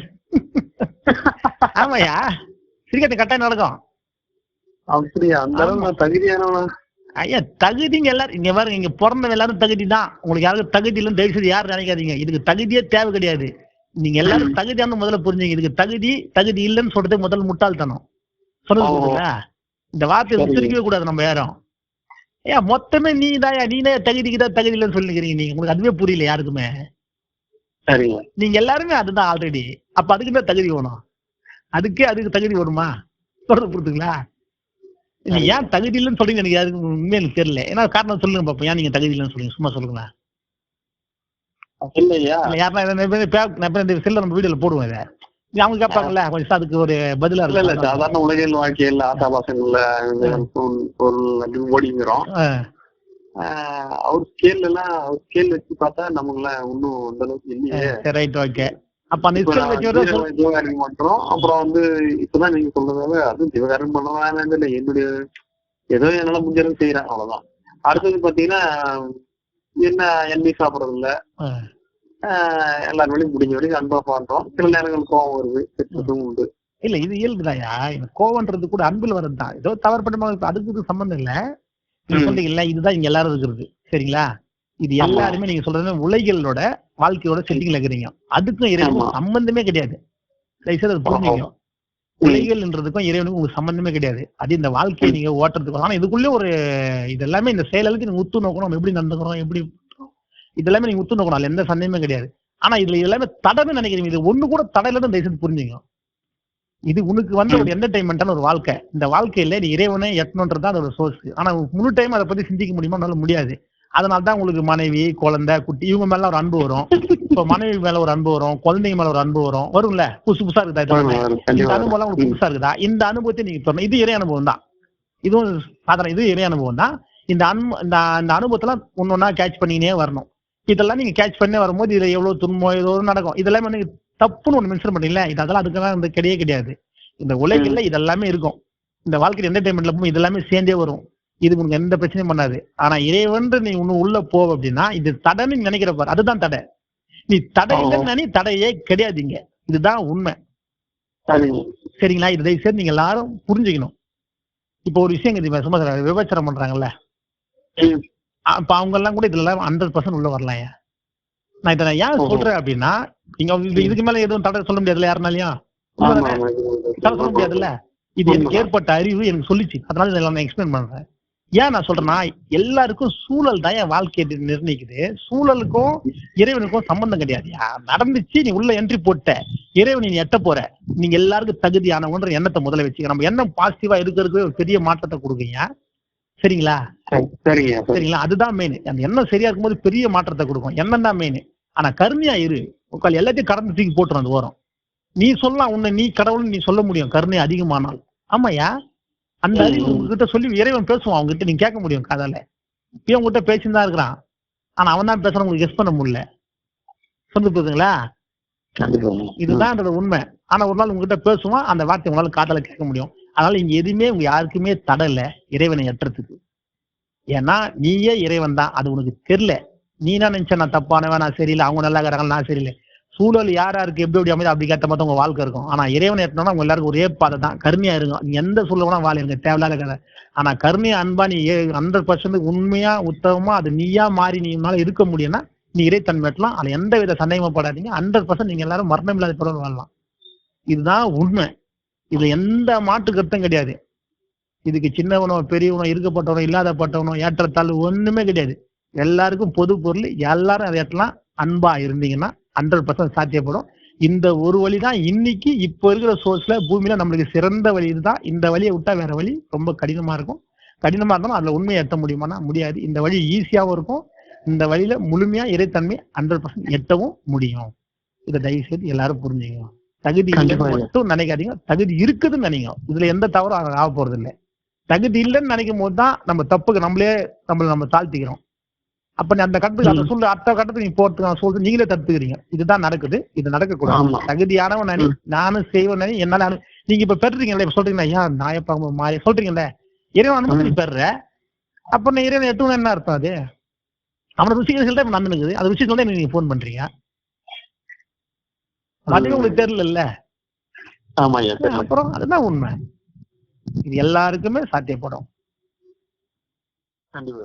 ஆமாயா, சிரிக்கிறது கட்டாயம் நடக்கும். அப்படியா? அந்த அளவுக்கு தகுதியானவனா? ஐயா, தகுதிங்க எல்லாரும் இங்க பாருங்க, இங்க பிறந்த எல்லாரும் தகுதி தான். உங்களுக்கு யாருக்கும் தகுதி இல்லைன்னு தயவு செய்து யாரும் நினைக்காதீங்க. இதுக்கு தகுதியே தேவை கிடையாது. நீங்க எல்லாரும் தகுதியான முதல்ல புரிஞ்சுங்க. இதுக்கு தகுதி இல்லைன்னு சொல்றது முதல் முட்டாள்தனம். சொல்லுங்க, இந்த வார்த்தையை உச்சரிக்கவே கூடாது நம்ம யாரும். ஏன் மொத்தமே நீனே தகுதிக்கு தான் தகுதி இல்லைன்னு சொல்லிக்கிறீங்க. நீங்க உங்களுக்கு அதுவே புரியல யாருக்குமே. நீங்க எல்லாருமே அதுதான் ஆல்ரெடி. அப்ப அதுக்கு தான் தகுதி வேணும். அதுக்கு தகுதி வேணுமா? சொல்றது புரியுதுங்களா? நீ ஏன் தகுதி இல்லைன்னு சொல்றீங்க எனக்கு யாருக்கு உண்மையா எனக்கு தெரியல. ஏன்னா காரணம் சொல்லுங்க பாப்போம், ஏன் நீங்க தகுதி இல்லைன்னு சொல்றீங்க? சும்மா சொல்லுங்களா. செல்ல நம்ம வீடியோல போடுவோம். இதை அவங்க கேட்பாங்கல்ல, கொஞ்சம் அதுக்கு ஒரு பதிலா இருக்கு. சாதாரண உலகியல் வாழ்க்கையில் ஆசாபாசங்கள்ல ஓடிங்கிறோம். அவர் ஸ்கேல் வச்சு பார்த்தா நமக்குல ஒன்னும் அந்த அளவுக்கு இல்லையே. Right, okay. அப்ப அந்த சிவகாரம் பண்றோம். அப்புறம் வந்து இப்பதான் நீங்க சொல்றதால அது சிவகாரம் பண்ணலாம் இல்ல, என்னுடைய ஏதோ என்னால முடிஞ்சது செய்யறேன், அவ்வளவுதான். அடுத்தது பாத்தீங்கன்னா என்ன எண்ணெய் சாப்பிடறது இல்ல, எல்லாரும் வழியும் முடிஞ்ச வரைக்கும் அன்பா பண்றோம். சில நேரங்கள் கோவம் வருது, உண்டு. இல்ல, இது இயல்புதாயா. கோவம்ன்றது கூட அன்புல வரதுதான். ஏதோ தவறு பண்ண அதுக்கு சம்பந்தம் இல்ல. நீங்க சொல்றீங்கல்ல, இதுதான் இங்க எல்லாரும் இருக்கிறது, சரிங்களா? இது எல்லாருமே நீங்க சொல்றது உலகியலோட வாழ்க்கையோட செட்டிங்ல இருக்கிறீங்க. அதுக்கும் இறைவனுக்கும் சம்பந்தமே கிடையாது. புரிஞ்சுக்கணும், உலகியல்ன்றதுக்கும் இறைவனுக்கும் உங்களுக்கு சம்பந்தமே கிடையாது. அது இந்த வாழ்க்கையை நீங்க ஓட்டுறதுக்கும். ஆனா இதுக்குள்ளே ஒரு இது எல்லாமே இந்த செயலுக்கு நீங்க உத்து நோக்கணும். நம்ம எப்படி நடந்துக்கிறோம், எப்படி இதெல்லாமே நீங்க உத்து நோக்கணும், எந்த சந்தேகமே கிடையாது. ஆனா இதுல எல்லாமே தடன்னு நினைக்கிறீங்க. இது ஒண்ணு கூட தடையில தயவுசெய்து புரிஞ்சுங்க. இது உனக்கு வந்து ஒரு என்டர்டைன்மெண்டான ஒரு வாழ்க்கை. இந்த வாழ்க்கையில நீ இறைவனை எட்டணும்ன்றது அதோட சோர்ஸ். ஆனா முழு டைம் அதை பத்தி சிந்திக்க முடியுமா? முடியாது. அதனால்தான் உங்களுக்கு மனைவி, குழந்தை, குட்டி இவங்க மேல ஒரு அன்பு வரும். இப்ப மனைவி மேல ஒரு அன்பு வரும், குழந்தைங்க மேல ஒரு அன்பு வரும்ல. புதுசா இருக்குதா? இந்த அனுபவம் எல்லாம் உங்களுக்கு புதுசா இருக்குதா? இந்த அனுபவத்தை நீங்க சொல்லணும். இது இறை அனுபவம் தான். இதுவும் சாதாரண, இது இறை அனுபவம் தான். இந்த அனுபவத்தெல்லாம் ஒன்னொன்னா கேட்ச் பண்ணினே வரணும். இதெல்லாம் நீங்க கேட்ச் பண்ணே வரும்போது இதுல எவ்வளவு துன்பம் ஏதோ நடக்கும். இதெல்லாம் நீங்க தப்புன்னு ஒண்ணு மென்ஷன் பண்ணீங்களா? இது அதெல்லாம் அதுக்கெல்லாம் வந்து கிடையாது. இந்த உலகில இதெல்லாமே இருக்கும். இந்த வாழ்க்கை என்டர்டைன்மெண்ட்ல போகும் இதெல்லாமே சேர்ந்தே வரும். இது உனக்கு எந்த பிரச்சனையும் பண்ணாது. ஆனா இறைவன் நீ ஒண்ணு உள்ள போவ அப்படின்னா இது தடைன்னு நினைக்கிற பாரு, அதுதான் தடை. நீ தடை இல்லைன்னு தடையே கிடையாதுங்க. இதுதான் உண்மை, சரிங்களா? இதை சேர்ந்து நீங்க எல்லாரும் புரிஞ்சுக்கணும். இப்ப ஒரு விஷயம் சும்மா விபச்சாரம் பண்றாங்கல்ல, அப்ப அவங்க எல்லாம் கூட இதுல 100% உள்ள வரலாம். நான் இதை ஏன் சொல்றேன் அப்படின்னா, நீங்க இதுக்கு மேல எதுவும் தடை சொல்ல முடியாதுல்ல, யாருனாலையும் சொல்ல முடியாதுல்ல. இது எனக்கு ஏற்பட்ட அறிவு எனக்கு சொல்லிச்சு, அதனால நான் எக்ஸ்பிளைன் பண்றேன். ஏன் நான் சொல்றேன்னா, எல்லாருக்கும் சூழல் தான் என் வாழ்க்கையை நிர்ணயிக்குது. சூழலுக்கும் இறைவனுக்கும் சம்பந்தம் கிடையாதுயா. நடந்துச்சு, நீ உள்ள என்ட்ரி போட்ட, இறைவன் நீ எட்ட போற. நீங்க எல்லாருக்கும் தகுதியானவன்ற எண்ணத்தை முதல்ல வச்சுக்க. நம்ம எண்ணம் பாசிட்டிவா இருக்கிறதுக்கு ஒரு பெரிய மாற்றத்தை கொடுக்குங்க, சரிங்களா? சரிங்களா? அதுதான் மெயின். அந்த எண்ணம் சரியா இருக்கும்போது பெரிய மாற்றத்தை கொடுக்கும். எண்ணம் தான் மெயின். ஆனா கருணையா இரு. உட்கால் எல்லாத்தையும் கடந்து தூக்கி போட்டுரும். அது வரும். நீ சொல்லலாம், உன்னை நீ கடவுள் நீ சொல்ல முடியும் கருணை அதிகமானால். ஆமாயா, அந்த அறிவு உங்ககிட்ட சொல்லி இறைவன் பேசுவான். அவங்ககிட்ட நீங்க கேட்க முடியும் காதால. இப்பயும் உங்ககிட்ட பேசின்னு தான் இருக்கிறான். ஆனா அவன் தான் பேசுறான், உங்களுக்கு கெஸ் பண்ண முடியல. சொல்லு போதுங்களா? இதுதான் அதோட உண்மை. ஆனா ஒரு நாள் உங்ககிட்ட பேசுவான், அந்த வார்த்தை உங்களால காதால கேட்க முடியும். அதனால இங்க எதுவுமே உங்க யாருக்குமே தடை இல்லை இறைவனை எட்டுறதுக்கு. ஏன்னா நீயே இறைவன் தான். அது உனக்கு தெரியல. நீ என்ன நினைச்ச, நான் தப்பானவன், நான் சரியில்லை, அவங்க நல்லா இருக்கிறாங்க, நான் சரியில்லை. சூழல் யாருக்கு எப்படி அமைது அப்படி கேட்ட மாதிரி உங்க வாழ்க்கை இருக்கும். ஆனா இறைவனை எட்டணும்னா உங்க எல்லாருக்கும் ஒரே பாதை தான். கருணையா இருக்கும். நீ எந்த சூழல்னா வாழிருங்க, தேவையில்லாத கதை. ஆனா கருணையா அன்பா நீ 100% உண்மையா உத்தமமா அது நீயா மாறி நீனால இருக்க முடியும்னா நீ இறைத்தன்மை எட்டலாம். அதுல எந்த வித சந்தேகப்படாதீங்க. 100% நீங்க எல்லாரும் மரணம் இல்லாத பிறகு வாழலாம். இதுதான் உண்மை. இதுல எந்த மாற்று கருத்தும் கிடையாது. இதுக்கு சின்னவனோ பெரியவனோ இருக்கப்பட்டவனோ இல்லாதப்பட்டவனோ ஏற்றத்தாழ்வு ஒண்ணுமே கிடையாது. எல்லாருக்கும் பொது பொருள், எல்லாரும் அதை எட்டலாம். அன்பா இருந்தீங்கன்னா 100% சாத்தியப்படும். இந்த ஒரு வழிதான் இன்னைக்கு இப்ப இருக்கிற சோர்ஸ்ல பூமியில நம்மளுக்கு சிறந்த வழி இதுதான். இந்த வழியை விட்டா வேற வழி ரொம்ப கடினமா இருக்கும். கடினமா இருந்தாலும் அதுல உண்மையை எட்ட முடியுமானா முடியாது. இந்த வழி ஈஸியாவும் இருக்கும். இந்த வழியில முழுமையா இறைத்தன்மை 100% எட்டவும் முடியும். இதை தயவு செய்து எல்லாரும் புரிஞ்சுக்கணும். தகுதி மட்டும் நினைக்காதீங்க, தகுதி இருக்குதுன்னு நினைங்க. இதுல எந்த தவறும் ஆக போறது இல்லை. தகுதி இல்லைன்னு நினைக்கும் போது தான் நம்ம தப்புக்கு நம்ம தாழ்த்திக்கிறோம். அப்ப நீ அந்த கட்டத்துக்கு அந்த சூழ்நிலை அடுத்த கட்டத்துக்கு நீ போறதுக்கு சொல்றது நீங்களே தடுத்துக்கிறீங்க. இதுதான் நடக்குது. இது நடக்கக்கூடாது. தகுதியானவன் நானும் செய்வேன். என்னால நீங்க இப்ப பெறீங்கல்ல, இப்ப சொல்றீங்களா ஐயா நாயப்பாங்க மாறி சொல்றீங்கல்ல, இறைவன் அனுமதி நீ பெற. அப்ப நீ இறைவன் எட்டுன்னு என்ன அர்த்தம்? அது அவனை ருசிகள் தான் நடந்துக்குது. அது ருசிகள் தான் நீங்க போன் பண்றீங்க. அதுவே உங்களுக்கு தெரியல. ஆமா, அப்புறம் அதுதான் உண்மை. இது எல்லாருக்குமே சாத்தியப்படும். கண்டிப்பா.